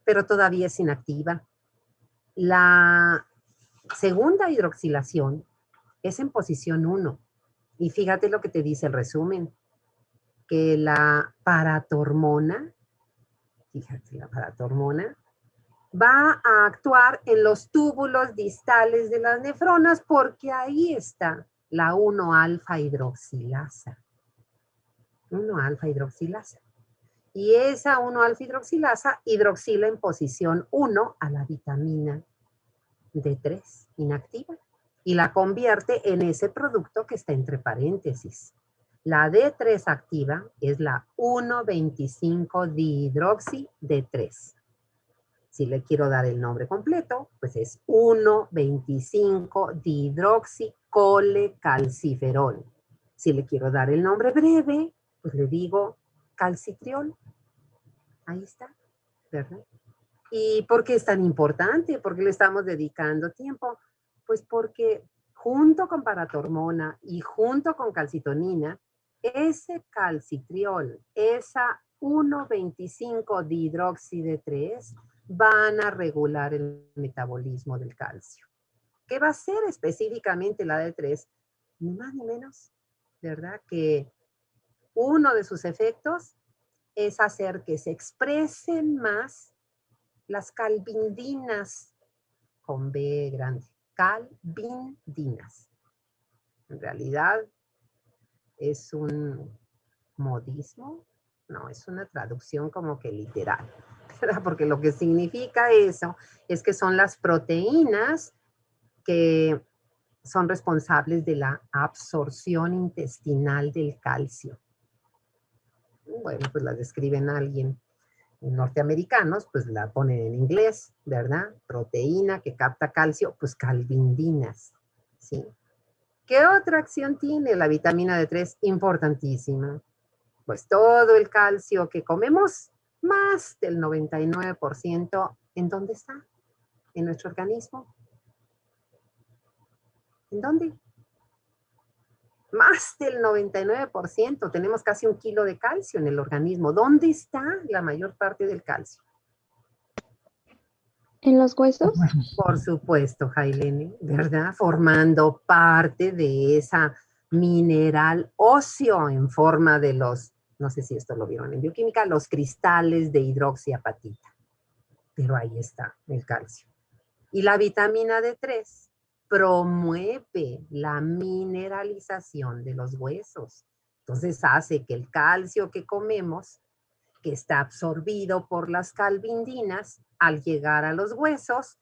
Pero todavía es inactiva. La segunda hidroxilación es en posición 1. Y fíjate lo que te dice el resumen, que la paratormona, fíjate, la paratormona va a actuar en los túbulos distales de las nefronas porque ahí está la 1-alfa hidroxilasa. 1-alfa hidroxilasa. Y esa 1-alfa hidroxilasa hidroxila en posición 1 a la vitamina D3 inactiva y la convierte en ese producto que está entre paréntesis. La D3 activa es la 1,25-dihidroxi D3. Si le quiero dar el nombre completo, pues es 1,25-dihidroxi-colecalciferol. Si le quiero dar el nombre breve, pues le digo calcitriol. Ahí está, ¿verdad? ¿Y por qué es tan importante? ¿Por qué le estamos dedicando tiempo? Pues porque junto con paratormona y junto con calcitonina, ese calcitriol, esa 1,25-dihidroxi D3, van a regular el metabolismo del calcio. ¿Qué va a hacer específicamente la D3? Ni más ni menos, ¿verdad? Que uno de sus efectos es hacer que se expresen más las calvindinas, con B grande, calvindinas. En realidad es un modismo, no, es una traducción como que literal, ¿verdad? Porque lo que significa eso es que son las proteínas que son responsables de la absorción intestinal del calcio. Bueno, pues la describen alguien norteamericanos, pues la ponen en inglés, ¿verdad? Proteína que capta calcio, pues calvindinas, ¿sí? ¿Qué otra acción tiene la vitamina D3? Importantísima. Pues todo el calcio que comemos, más del 99%, ¿en dónde está? En nuestro organismo. ¿En dónde? Más del 99%, tenemos casi 1 kilo de calcio en el organismo. ¿Dónde está la mayor parte del calcio? ¿En los huesos? Por supuesto, Jailene, ¿verdad? Formando parte de esa mineral óseo en forma de los, no sé si esto lo vieron en bioquímica, los cristales de hidroxiapatita. Pero ahí está el calcio. Y la vitamina D3 promueve la mineralización de los huesos. Entonces hace que el calcio que comemos, que está absorbido por las calvindinas, al llegar a los huesos,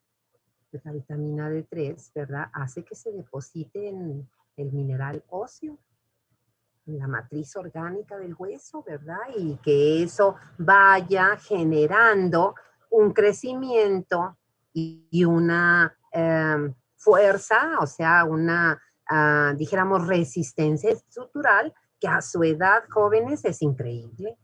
pues la vitamina D3, ¿verdad? Hace que se deposite en el mineral óseo, en la matriz orgánica del hueso, ¿verdad? Y que eso vaya generando un crecimiento y una fuerza, o sea, una, dijéramos, resistencia estructural que a su edad, jóvenes, es increíble.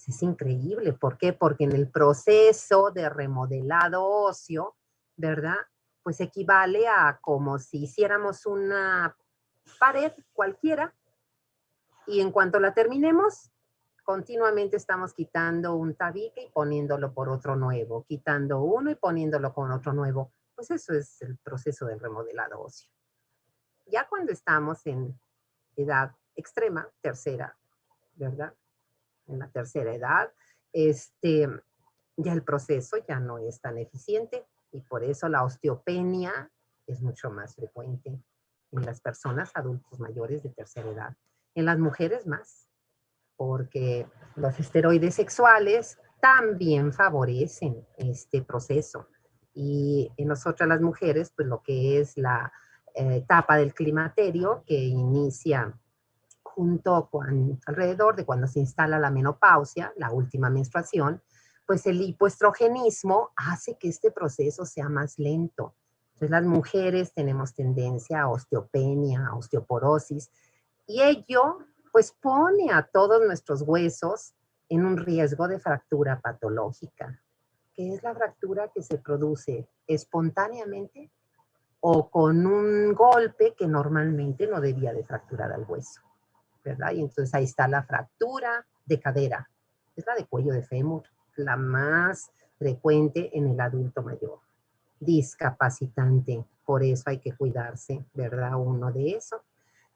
Es increíble. ¿Por qué? Porque en el proceso de remodelado óseo, ¿verdad? Pues equivale a como si hiciéramos una pared cualquiera y en cuanto la terminemos, continuamente estamos quitando un tabique y poniéndolo por otro nuevo, quitando uno y poniéndolo con otro nuevo. Pues eso es el proceso del remodelado óseo. Ya cuando estamos en edad extrema, tercera, ¿verdad? En la tercera edad, ya el proceso ya no es tan eficiente y por eso la osteopenia es mucho más frecuente en las personas adultos mayores de tercera edad. En las mujeres más, porque los esteroides sexuales también favorecen este proceso. Y en nosotras las mujeres, pues lo que es la etapa del climaterio que inicia junto con alrededor de cuando se instala la menopausia, la última menstruación, pues el hipoestrogenismo hace que este proceso sea más lento. Entonces las mujeres tenemos tendencia a osteopenia, a osteoporosis, y ello pues pone a todos nuestros huesos en un riesgo de fractura patológica, que es la fractura que se produce espontáneamente o con un golpe que normalmente no debía de fracturar al hueso, ¿verdad? Y entonces ahí está la fractura de cadera, es la de cuello de fémur, la más frecuente en el adulto mayor, discapacitante, por eso hay que cuidarse, ¿verdad? Uno de eso.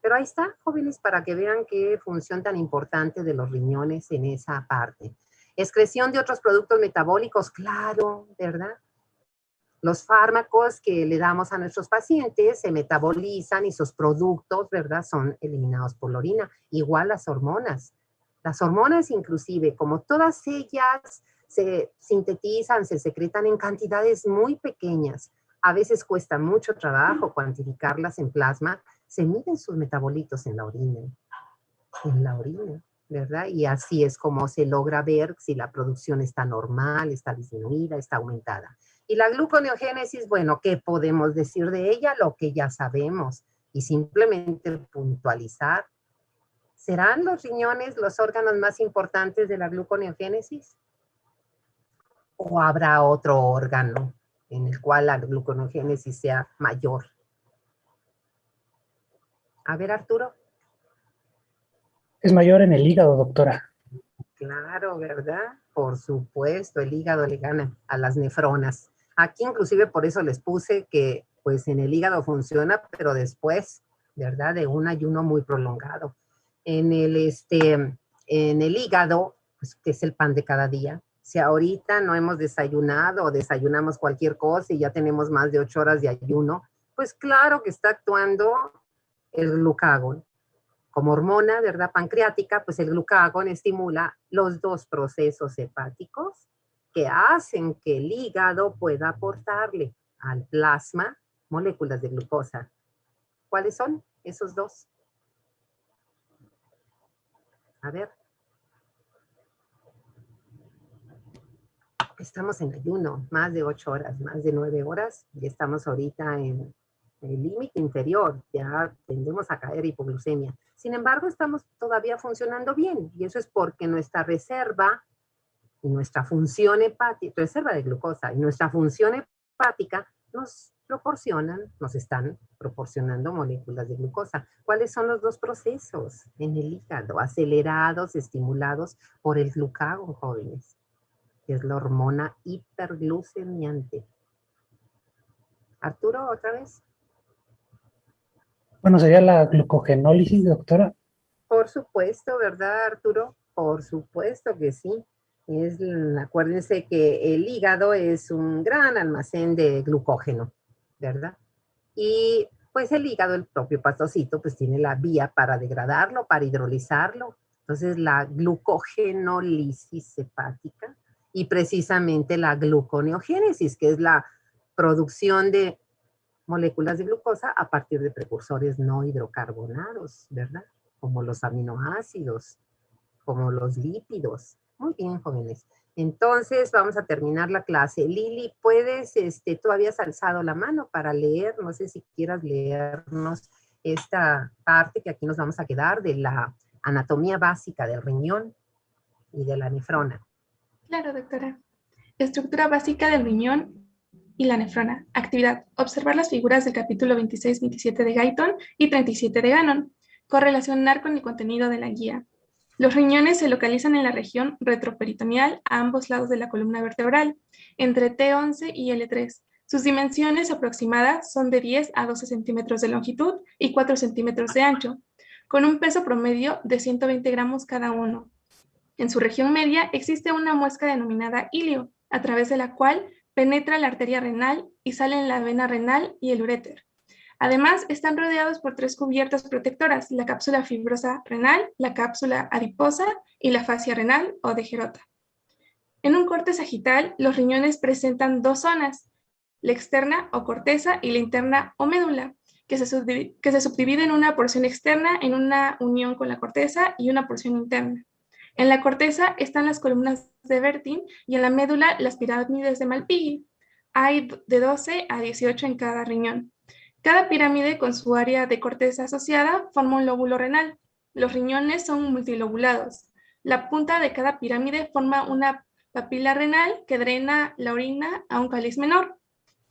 Pero ahí está, jóvenes, para que vean qué función tan importante de los riñones en esa parte. Excreción de otros productos metabólicos, claro, ¿verdad? Los fármacos que le damos a nuestros pacientes se metabolizan y sus productos, ¿verdad?, son eliminados por la orina. Igual las hormonas. Las hormonas inclusive, como todas ellas se sintetizan, se secretan en cantidades muy pequeñas, a veces cuesta mucho trabajo cuantificarlas en plasma, se miden sus metabolitos en la orina, ¿verdad? Y así es como se logra ver si la producción está normal, está disminuida, está aumentada. Y la gluconeogénesis, bueno, ¿qué podemos decir de ella? Lo que ya sabemos y simplemente puntualizar. ¿Serán los riñones los órganos más importantes de la gluconeogénesis? ¿O habrá otro órgano en el cual la gluconeogénesis sea mayor? A ver, Arturo. Es mayor en el hígado, doctora. Claro, ¿verdad? Por supuesto, el hígado le gana a las nefronas. Aquí inclusive por eso les puse que pues en el hígado funciona, pero después, ¿verdad? De un ayuno muy prolongado. En el hígado, pues que es el pan de cada día. Si ahorita no hemos desayunado o desayunamos cualquier cosa y ya tenemos más de 8 horas de ayuno, pues claro que está actuando el glucagón. Como hormona, ¿verdad?, pancreática, pues el glucagón estimula los dos procesos hepáticos que hacen que el hígado pueda aportarle al plasma moléculas de glucosa. ¿Cuáles son esos dos? A ver. Estamos en ayuno, más de 8 horas, más de 9 horas, y estamos ahorita en el límite inferior, ya tendemos a caer hipoglucemia. Sin embargo, estamos todavía funcionando bien, y eso es porque nuestra reserva y nuestra función hepática, reserva de glucosa y nuestra función hepática nos están proporcionando moléculas de glucosa. ¿Cuáles son los dos procesos en el hígado? Acelerados, estimulados por el glucagón, jóvenes, que es la hormona hiperglucemiante. Arturo, otra vez. Bueno, sería la glucogenólisis, doctora. Por supuesto, ¿verdad, Arturo? Por supuesto que sí. Acuérdense que el hígado es un gran almacén de glucógeno, ¿verdad? Y pues el hígado, el propio pastocito, pues tiene la vía para degradarlo, para hidrolizarlo. Entonces la glucogenólisis hepática y precisamente la gluconeogénesis, que es la producción de moléculas de glucosa a partir de precursores no hidrocarbonados, ¿verdad? Como los aminoácidos, como los lípidos. Muy bien, jóvenes. Entonces, vamos a terminar la clase. Lili, ¿puedes, tú habías alzado la mano para leer? No sé si quieras leernos esta parte que aquí nos vamos a quedar de la anatomía básica del riñón y de la nefrona. Claro, doctora. Estructura básica del riñón y la nefrona. Actividad. Observar las figuras del capítulo 26-27 de Guyton y 37 de Gannon. Correlacionar con el contenido de la guía. Los riñones se localizan en la región retroperitoneal a ambos lados de la columna vertebral, entre T11 y L3. Sus dimensiones aproximadas son de 10 a 12 centímetros de longitud y 4 centímetros de ancho, con un peso promedio de 120 gramos cada uno. En su región media existe una muesca denominada ilio, a través de la cual penetra la arteria renal y sale en la vena renal y el uréter. Además, están rodeados por 3 cubiertas protectoras, la cápsula fibrosa renal, la cápsula adiposa y la fascia renal o de Gerota. En un corte sagital, los riñones presentan 2 zonas, la externa o corteza y la interna o médula, que se subdivide en una porción externa en una unión con la corteza y una porción interna. En la corteza están las columnas de Bertin y en la médula las pirámides de Malpighi. Hay de 12 a 18 en cada riñón. Cada pirámide con su área de corteza asociada forma un lóbulo renal. Los riñones son multilobulados. La punta de cada pirámide forma una papila renal que drena la orina a un cáliz menor.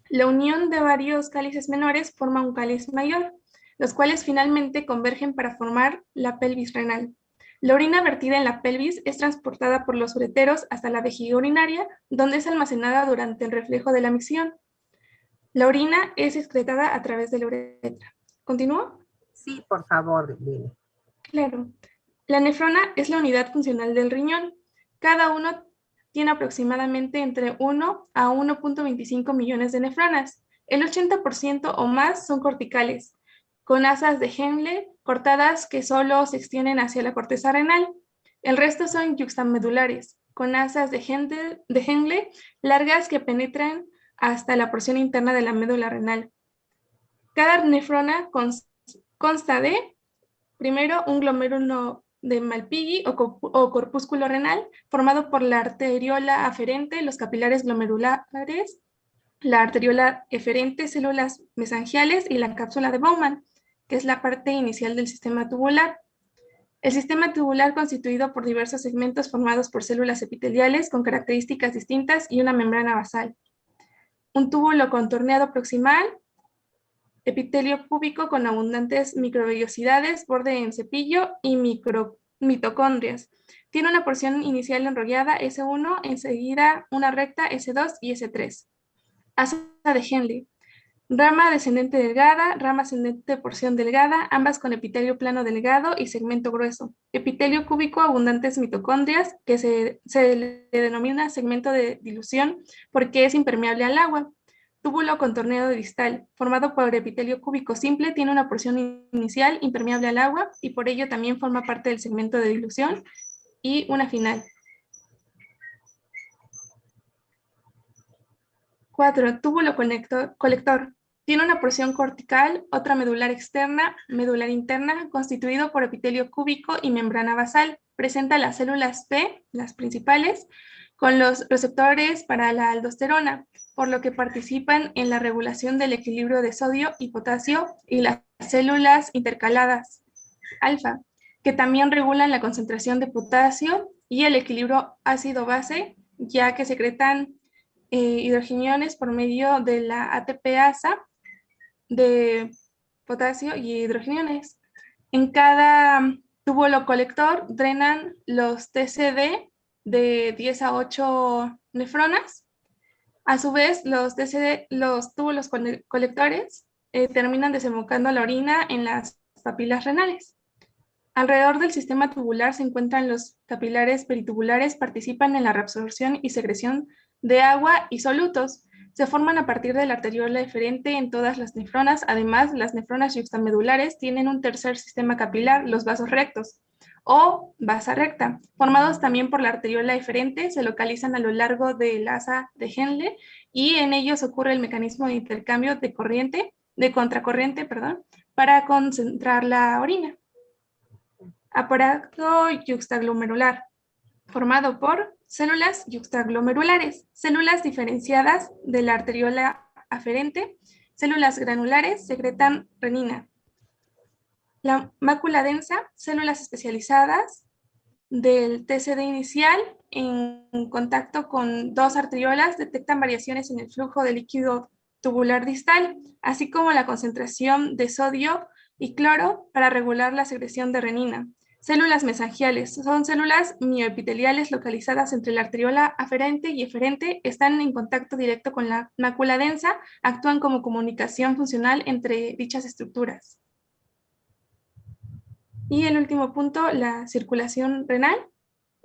La unión de varios cálices menores forma un cáliz mayor, los cuales finalmente convergen para formar la pelvis renal. La orina vertida en la pelvis es transportada por los ureteros hasta la vejiga urinaria, donde es almacenada durante el reflejo de la micción. La orina es excretada a través de la uretra. ¿Continúo? Sí, por favor, Lili. Claro. La nefrona es la unidad funcional del riñón. Cada uno tiene aproximadamente entre 1 a 1.25 millones de nefronas. El 80% o más son corticales, con asas de Henle cortadas que solo se extienden hacia la corteza renal. El resto son yuxtamedulares, con asas de Henle largas que penetran hasta la porción interna de la médula renal. Cada nefrona consta de, primero, un glomérulo de Malpighi o corpúsculo renal, formado por la arteriola aferente, los capilares glomerulares, la arteriola eferente, células mesangiales y la cápsula de Bowman, que es la parte inicial del sistema tubular. El sistema tubular constituido por diversos segmentos formados por células epiteliales con características distintas y una membrana basal. Un túbulo contorneado proximal, epitelio púbico con abundantes microvellosidades, borde en cepillo y mitocondrias. Tiene una porción inicial enrollada S1, enseguida una recta S2 y S3. Asa de Henle. Rama descendente delgada, rama ascendente porción delgada, ambas con epitelio plano delgado y segmento grueso. Epitelio cúbico, abundantes mitocondrias, que se le denomina segmento de dilución porque es impermeable al agua. Túbulo contorneado distal, formado por epitelio cúbico simple, tiene una porción inicial impermeable al agua y por ello también forma parte del segmento de dilución y una final. 4. Túbulo colector. Tiene una porción cortical, otra medular externa, medular interna, constituido por epitelio cúbico y membrana basal. Presenta las células P, las principales, con los receptores para la aldosterona, por lo que participan en la regulación del equilibrio de sodio y potasio, y las células intercaladas, alfa, que también regulan la concentración de potasio y el equilibrio ácido-base, ya que secretan hidrogeniones por medio de la ATPasa de potasio y hidrogeniones. En cada túbulo colector drenan los TCD de 10 a 8 nefronas. A su vez, los túbulos colectores terminan desembocando la orina en las papilas renales. Alrededor del sistema tubular se encuentran los capilares peritubulares, participan en la reabsorción y secreción de agua y solutos. Se forman a partir de la arteriola eferente en todas las nefronas. Además, las nefronas yuxtamedulares tienen un tercer sistema capilar, los vasos rectos o vasa recta, formados también por la arteriola eferente, se localizan a lo largo del asa de Henle y en ellos ocurre el mecanismo de intercambio de contracorriente, para concentrar la orina. Aparato yuxtaglomerular, formado por células yuxtaglomerulares, células diferenciadas de la arteriola aferente, células granulares secretan renina. La mácula densa, células especializadas del TCD inicial en contacto con dos arteriolas detectan variaciones en el flujo de líquido tubular distal, así como la concentración de sodio y cloro para regular la secreción de renina. Células mesangiales son células mioepiteliales localizadas entre la arteriola aferente y eferente, están en contacto directo con la mácula densa, actúan como comunicación funcional entre dichas estructuras. Y el último punto, la circulación renal.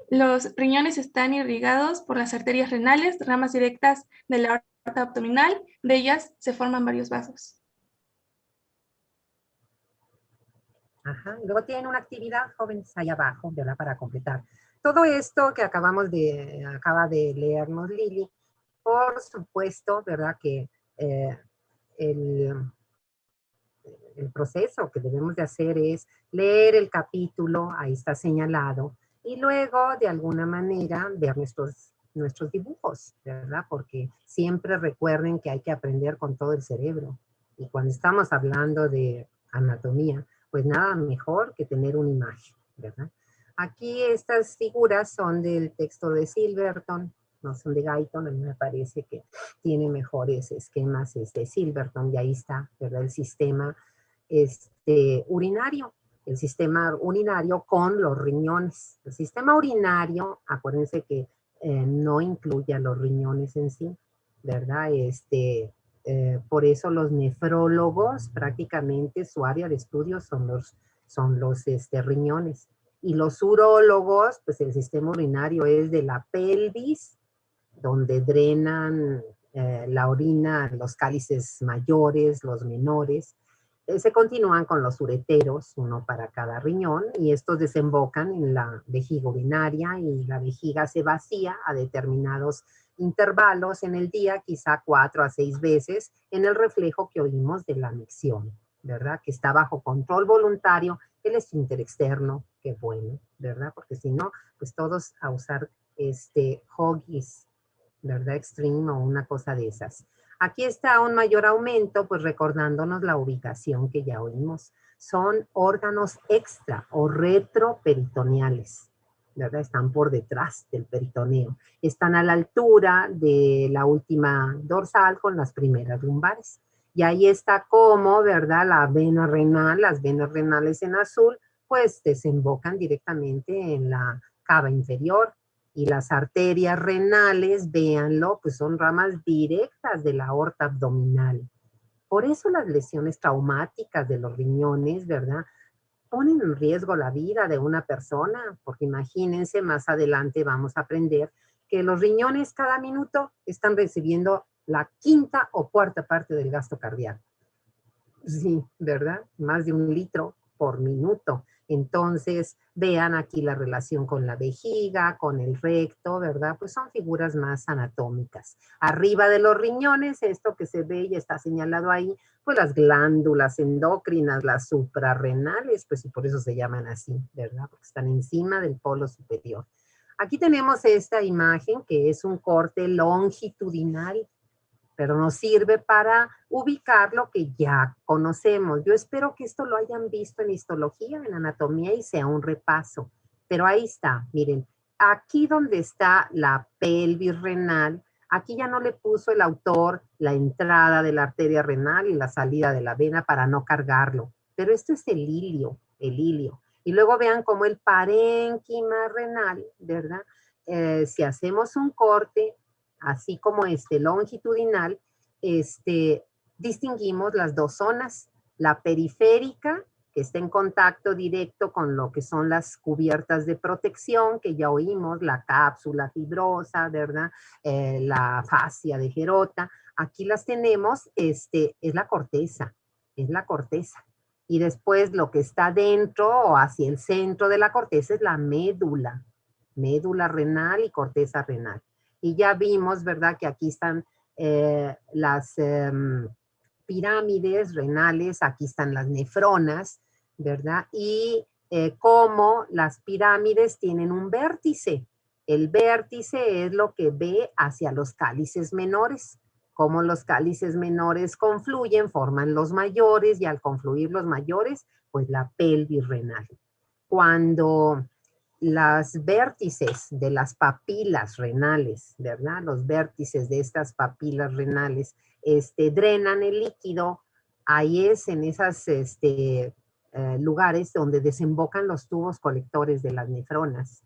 Los riñones están irrigados por las arterias renales, ramas directas de la aorta abdominal, de ellas se forman varios vasos. Ajá. Luego tienen una actividad, jóvenes, ahí abajo, ¿verdad? Para completar. Todo esto que acaba de leernos Lili, por supuesto, ¿verdad? Que el proceso que debemos de hacer es leer el capítulo, ahí está señalado, y luego de alguna manera ver nuestros dibujos, ¿verdad? Porque siempre recuerden que hay que aprender con todo el cerebro. Y cuando estamos hablando de anatomía, pues nada mejor que tener una imagen, ¿verdad? Aquí estas figuras son del texto de Silverton, no son de Guyton. A mí me parece que tiene mejores esquemas Silverton, y ahí está, ¿verdad? El sistema urinario. El sistema urinario con los riñones. El sistema urinario, acuérdense que no incluye a los riñones en sí, ¿verdad? Por eso los nefrólogos prácticamente su área de estudio son los riñones. Y los urólogos, pues el sistema urinario es de la pelvis, donde drenan la orina, los cálices mayores, los menores. Se continúan con los ureteros, uno para cada riñón, y estos desembocan en la vejiga urinaria, y la vejiga se vacía a determinados intervalos en el día, quizá 4 a 6 veces, en el reflejo que oímos de la micción, ¿verdad? Que está bajo control voluntario, el esfínter externo, qué bueno, ¿verdad? Porque si no, pues todos a usar Huggies, ¿verdad? Extreme o una cosa de esas. Aquí está un mayor aumento, pues recordándonos la ubicación que ya oímos. Son órganos extra o retroperitoneales, ¿verdad? Están por detrás del peritoneo. Están a la altura de la última dorsal con las primeras lumbares. Y ahí está como, ¿verdad? La vena renal, las venas renales en azul, pues desembocan directamente en la cava inferior. Y las arterias renales, véanlo, pues son ramas directas de la aorta abdominal. Por eso las lesiones traumáticas de los riñones, ¿verdad?, ponen en riesgo la vida de una persona, porque imagínense, más adelante vamos a aprender que los riñones cada minuto están recibiendo la quinta o cuarta parte del gasto cardíaco. Sí, ¿verdad? Más de 1 litro por minuto. Entonces, vean aquí la relación con la vejiga, con el recto, ¿verdad? Pues son figuras más anatómicas. Arriba de los riñones, esto que se ve y está señalado ahí, pues las glándulas endocrinas, las suprarrenales, pues y por eso se llaman así, ¿verdad? Porque están encima del polo superior. Aquí tenemos esta imagen que es un corte longitudinal, pero nos sirve para ubicar lo que ya conocemos. Yo espero que esto lo hayan visto en histología, en anatomía, y sea un repaso. Pero ahí está, miren, aquí donde está la pelvis renal, aquí ya no le puso el autor la entrada de la arteria renal y la salida de la vena para no cargarlo. Pero esto es el ilio, el ilio. Y luego vean cómo el parénquima renal, ¿verdad? Si hacemos un corte, así como longitudinal, distinguimos las dos zonas, la periférica, que está en contacto directo con lo que son las cubiertas de protección, que ya oímos, la cápsula fibrosa, ¿verdad? La fascia de Gerota. Aquí las tenemos, es la corteza, es la corteza. Y después lo que está dentro o hacia el centro de la corteza es la médula renal y corteza renal. Y ya vimos, ¿verdad?, que aquí están las pirámides renales, aquí están las nefronas, ¿verdad? Y cómo las pirámides tienen un vértice. El vértice es lo que ve hacia los cálices menores. Cómo los cálices menores confluyen, forman los mayores, y al confluir los mayores, pues la pelvis renal. Cuando las vértices de las papilas renales, ¿verdad? Los vértices de estas papilas renales drenan el líquido, ahí es en esos lugares donde desembocan los tubos colectores de las nefronas.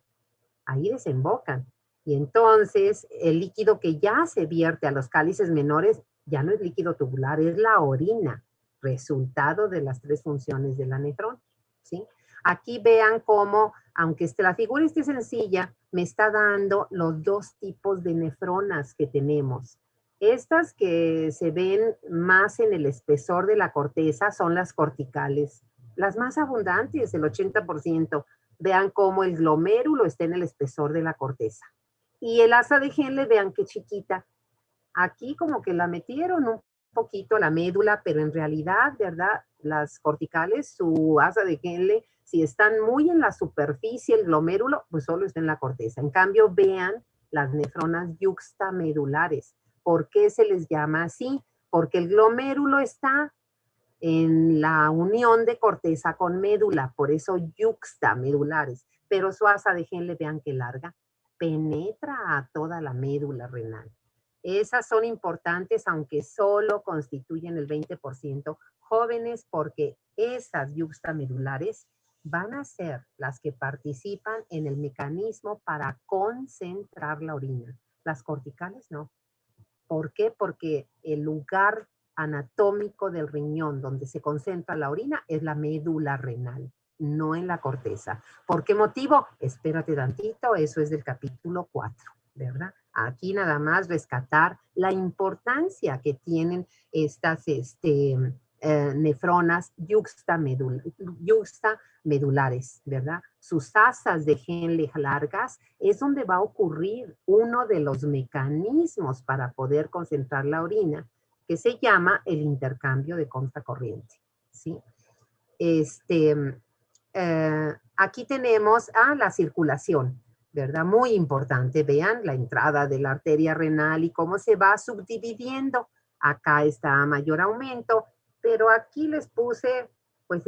Ahí desembocan. Y entonces el líquido que ya se vierte a los cálices menores ya no es líquido tubular, es la orina, resultado de las 3 funciones de la nefrona, ¿sí? Aquí vean cómo, aunque la figura esté sencilla, me está dando los 2 tipos de nefronas que tenemos. Estas que se ven más en el espesor de la corteza son las corticales, las más abundantes, el 80%. Vean cómo el glomérulo está en el espesor de la corteza. Y el asa de Henle, vean qué chiquita. Aquí como que la metieron un poquito a la médula, pero en realidad, ¿verdad?, las corticales, su asa de Henle, si están muy en la superficie, el glomérulo, pues solo está en la corteza. En cambio, vean las nefronas yuxtamedulares. ¿Por qué se les llama así? Porque el glomérulo está en la unión de corteza con médula, por eso yuxtamedulares. Pero su asa de Henle, vean qué larga, penetra a toda la médula renal. Esas son importantes, aunque solo constituyen el 20% jóvenes, porque esas yuxtamedulares van a ser las que participan en el mecanismo para concentrar la orina. Las corticales no. ¿Por qué? Porque el lugar anatómico del riñón donde se concentra la orina es la médula renal, no en la corteza. ¿Por qué motivo? Espérate tantito, eso es del capítulo 4, ¿verdad? Aquí nada más rescatar la importancia que tienen estas nefronas yuxtamedulares, ¿verdad? Sus asas de Henle largas es donde va a ocurrir uno de los mecanismos para poder concentrar la orina, que se llama el intercambio de contracorriente, ¿sí? Aquí tenemos la circulación, ¿verdad? Muy importante, vean la entrada de la arteria renal y cómo se va subdividiendo. Acá está mayor aumento, pero aquí les puse, pues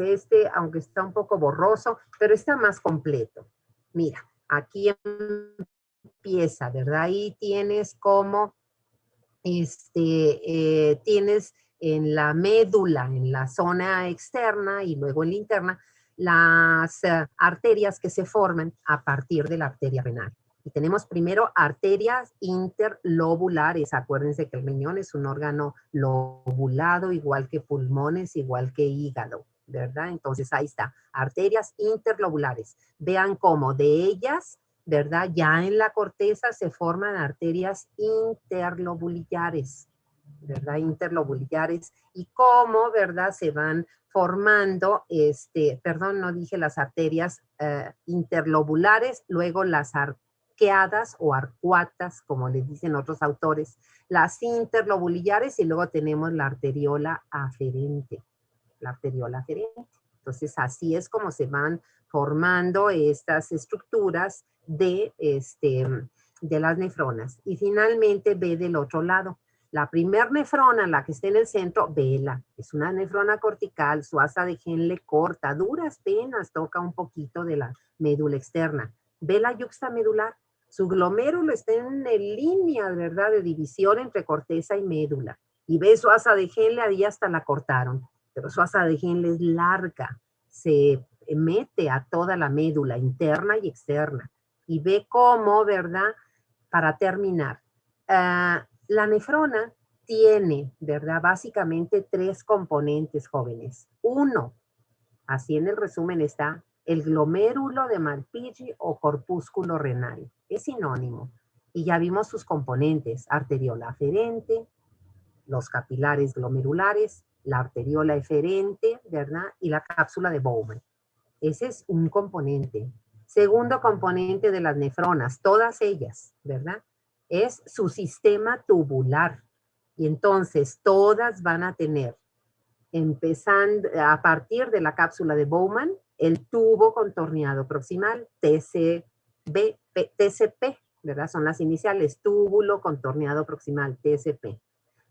aunque está un poco borroso, pero está más completo. Mira, aquí empieza, ¿verdad? Ahí tienes como, tienes en la médula, en la zona externa y luego en la interna, las arterias que se forman a partir de la arteria renal. Y tenemos primero arterias interlobulares. Acuérdense que el riñón es un órgano lobulado, igual que pulmones, igual que hígado, ¿verdad? Entonces ahí está, arterias interlobulares. Vean cómo de ellas, ¿verdad? Ya en la corteza se forman arterias interlobulares, ¿verdad? Interlobulares. Y cómo, ¿verdad? Se van formando, perdón, no dije las arterias interlobulares, luego las arqueadas o arcuatas, como les dicen otros autores, las interlobulares y luego tenemos la arteriola aferente, la arteriola aferente. Entonces, así es como se van formando estas estructuras de las nefronas. Y finalmente ve del otro lado. La primer nefrona, la que está en el centro, vela. Es una nefrona cortical, su asa de Henle corta, a duras penas toca un poquito de la médula externa. Ve la yuxtamedular. Su glomérulo está en línea, ¿verdad?, de división entre corteza y médula. Y ve su asa de Henle, ahí hasta la cortaron. Pero su asa de Henle es larga. Se mete a toda la médula interna y externa. Y ve cómo, ¿verdad?, para terminar, la nefrona tiene, ¿verdad?, básicamente 3 componentes, jóvenes. Uno, así en el resumen está, el glomérulo de Malpighi o corpúsculo renal. Es sinónimo. Y ya vimos sus componentes, arteriola aferente, los capilares glomerulares, la arteriola eferente, ¿verdad?, y la cápsula de Bowman. Ese es un componente. Segundo componente de las nefronas, todas ellas, ¿verdad?, es su sistema tubular. Y entonces todas van a tener, empezando a partir de la cápsula de Bowman, el tubo contorneado proximal, TCP, ¿verdad? Son las iniciales, túbulo contorneado proximal, TCP.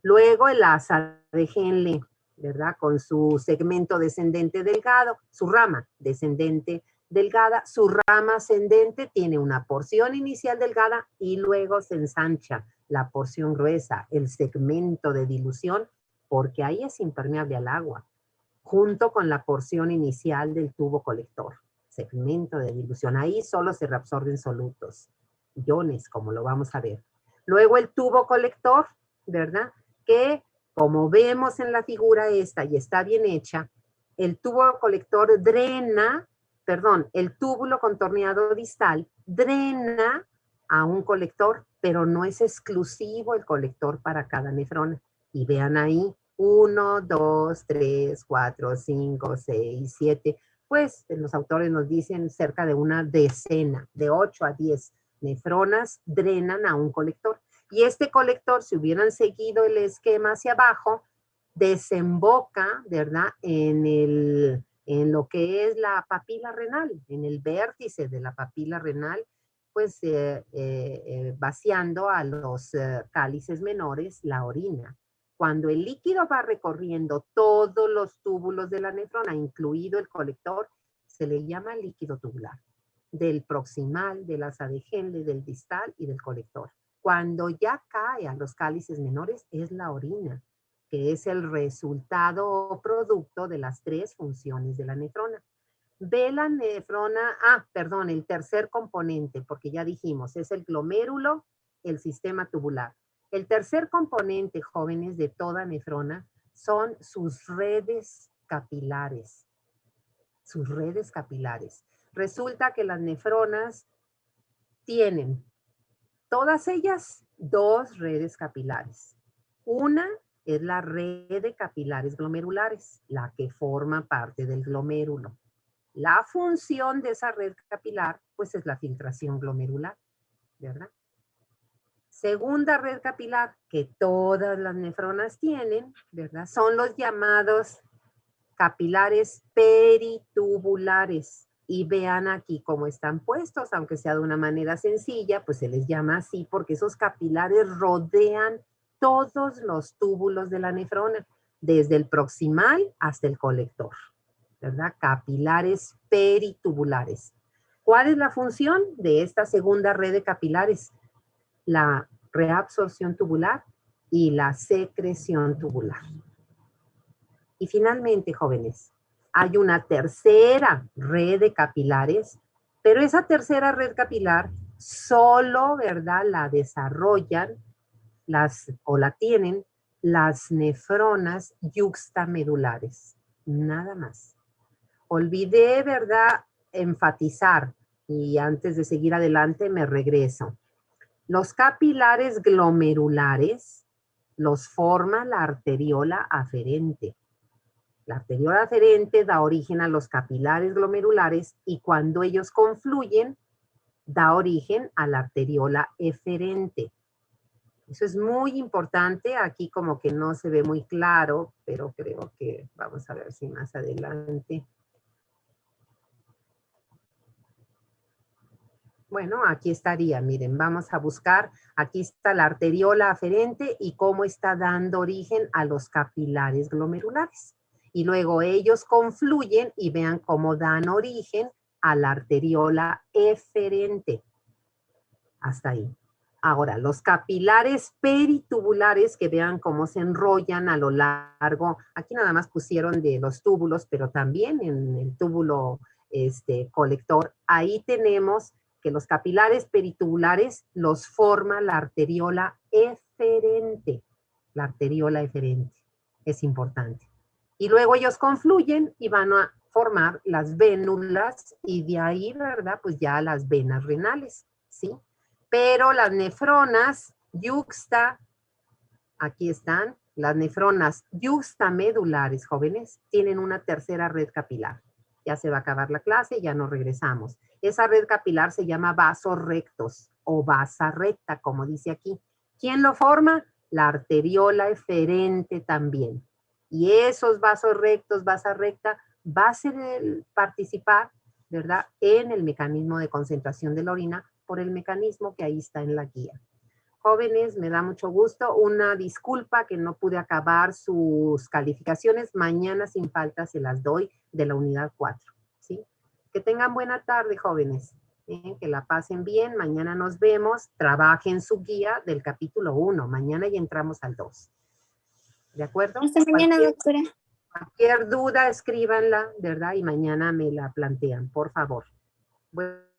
Luego el asa de Henle, ¿verdad? Con su segmento descendente delgado, su rama descendente delgada, su rama ascendente tiene una porción inicial delgada y luego se ensancha la porción gruesa, el segmento de dilución, porque ahí es impermeable al agua, junto con la porción inicial del tubo colector, segmento de dilución. Ahí solo se reabsorben solutos, iones, como lo vamos a ver. Luego el tubo colector, ¿verdad?, que como vemos en la figura esta y está bien hecha, el tubo colector drena, perdón, el túbulo contorneado distal drena a un colector, pero no es exclusivo el colector para cada nefrona. Y vean ahí, 1, 2, 3, 4, 5, 6, 7, pues los autores nos dicen cerca de una decena, de 8 a 10 nefronas drenan a un colector. Y este colector, si hubieran seguido el esquema hacia abajo, desemboca, ¿verdad?, en lo que es la papila renal, en el vértice de la papila renal, pues vaciando a los cálices menores la orina. Cuando el líquido va recorriendo todos los túbulos de la nefrona, incluido el colector, se le llama líquido tubular, del proximal, de la sadegende, del distal y del colector. Cuando ya cae a los cálices menores es la orina, que es el resultado o producto de las tres funciones de la nefrona. Ve la nefrona, el tercer componente, porque ya dijimos, es el glomérulo, el sistema tubular. El tercer componente, jóvenes, de toda nefrona son sus redes capilares. Sus redes capilares. Resulta que las nefronas tienen, todas ellas, dos redes capilares. Una es la red de capilares glomerulares, la que forma parte del glomérulo. La función de esa red capilar, pues es la filtración glomerular, ¿verdad? Segunda red capilar que todas las nefronas tienen, ¿verdad? Son los llamados capilares peritubulares. Y vean aquí cómo están puestos, aunque sea de una manera sencilla, pues se les llama así porque esos capilares rodean todos los túbulos de la nefrona, desde el proximal hasta el colector, ¿verdad? Capilares peritubulares. ¿Cuál es la función de esta segunda red de capilares? La reabsorción tubular y la secreción tubular. Y finalmente, jóvenes, hay una tercera red de capilares, pero esa tercera red capilar solo, ¿verdad?, la desarrollan o la tienen las nefronas yuxtamedulares, nada más. Olvidé, ¿verdad?, enfatizar, y antes de seguir adelante me regreso. Los capilares glomerulares los forma la arteriola aferente. La arteriola aferente da origen a los capilares glomerulares y cuando ellos confluyen, da origen a la arteriola eferente. Eso es muy importante. Aquí como que no se ve muy claro, pero creo que vamos a ver si más adelante. Bueno, aquí estaría, miren, vamos a buscar, aquí está la arteriola aferente y cómo está dando origen a los capilares glomerulares. Y luego ellos confluyen y vean cómo dan origen a la arteriola eferente. Hasta ahí. Ahora, los capilares peritubulares, que vean cómo se enrollan a lo largo, aquí nada más pusieron de los túbulos, pero también en el túbulo colector, ahí tenemos que los capilares peritubulares los forma la arteriola eferente. La arteriola eferente es importante. Y luego ellos confluyen y van a formar las vénulas y de ahí, ¿verdad?, pues ya las venas renales, ¿sí? Pero las nefronas yuxta, aquí están, las nefronas yuxtamedulares, jóvenes, tienen una tercera red capilar. Ya se va a acabar la clase, ya nos regresamos. Esa red capilar se llama vasos rectos o vasa recta, como dice aquí. ¿Quién lo forma? La arteriola eferente también. Y esos vasos rectos, vasa recta, va a participar, ¿verdad?, en el mecanismo de concentración de la orina por el mecanismo que ahí está en la guía. Jóvenes, me da mucho gusto. Una disculpa que no pude acabar sus calificaciones. Mañana sin falta se las doy de la unidad 4. ¿Sí? Que tengan buena tarde, jóvenes. Que la pasen bien. Mañana nos vemos. Trabajen su guía del capítulo 1. Mañana ya entramos al 2. ¿De acuerdo? Hasta mañana, doctora. Cualquier duda, escríbanla, ¿verdad? Y mañana me la plantean, por favor. Bueno.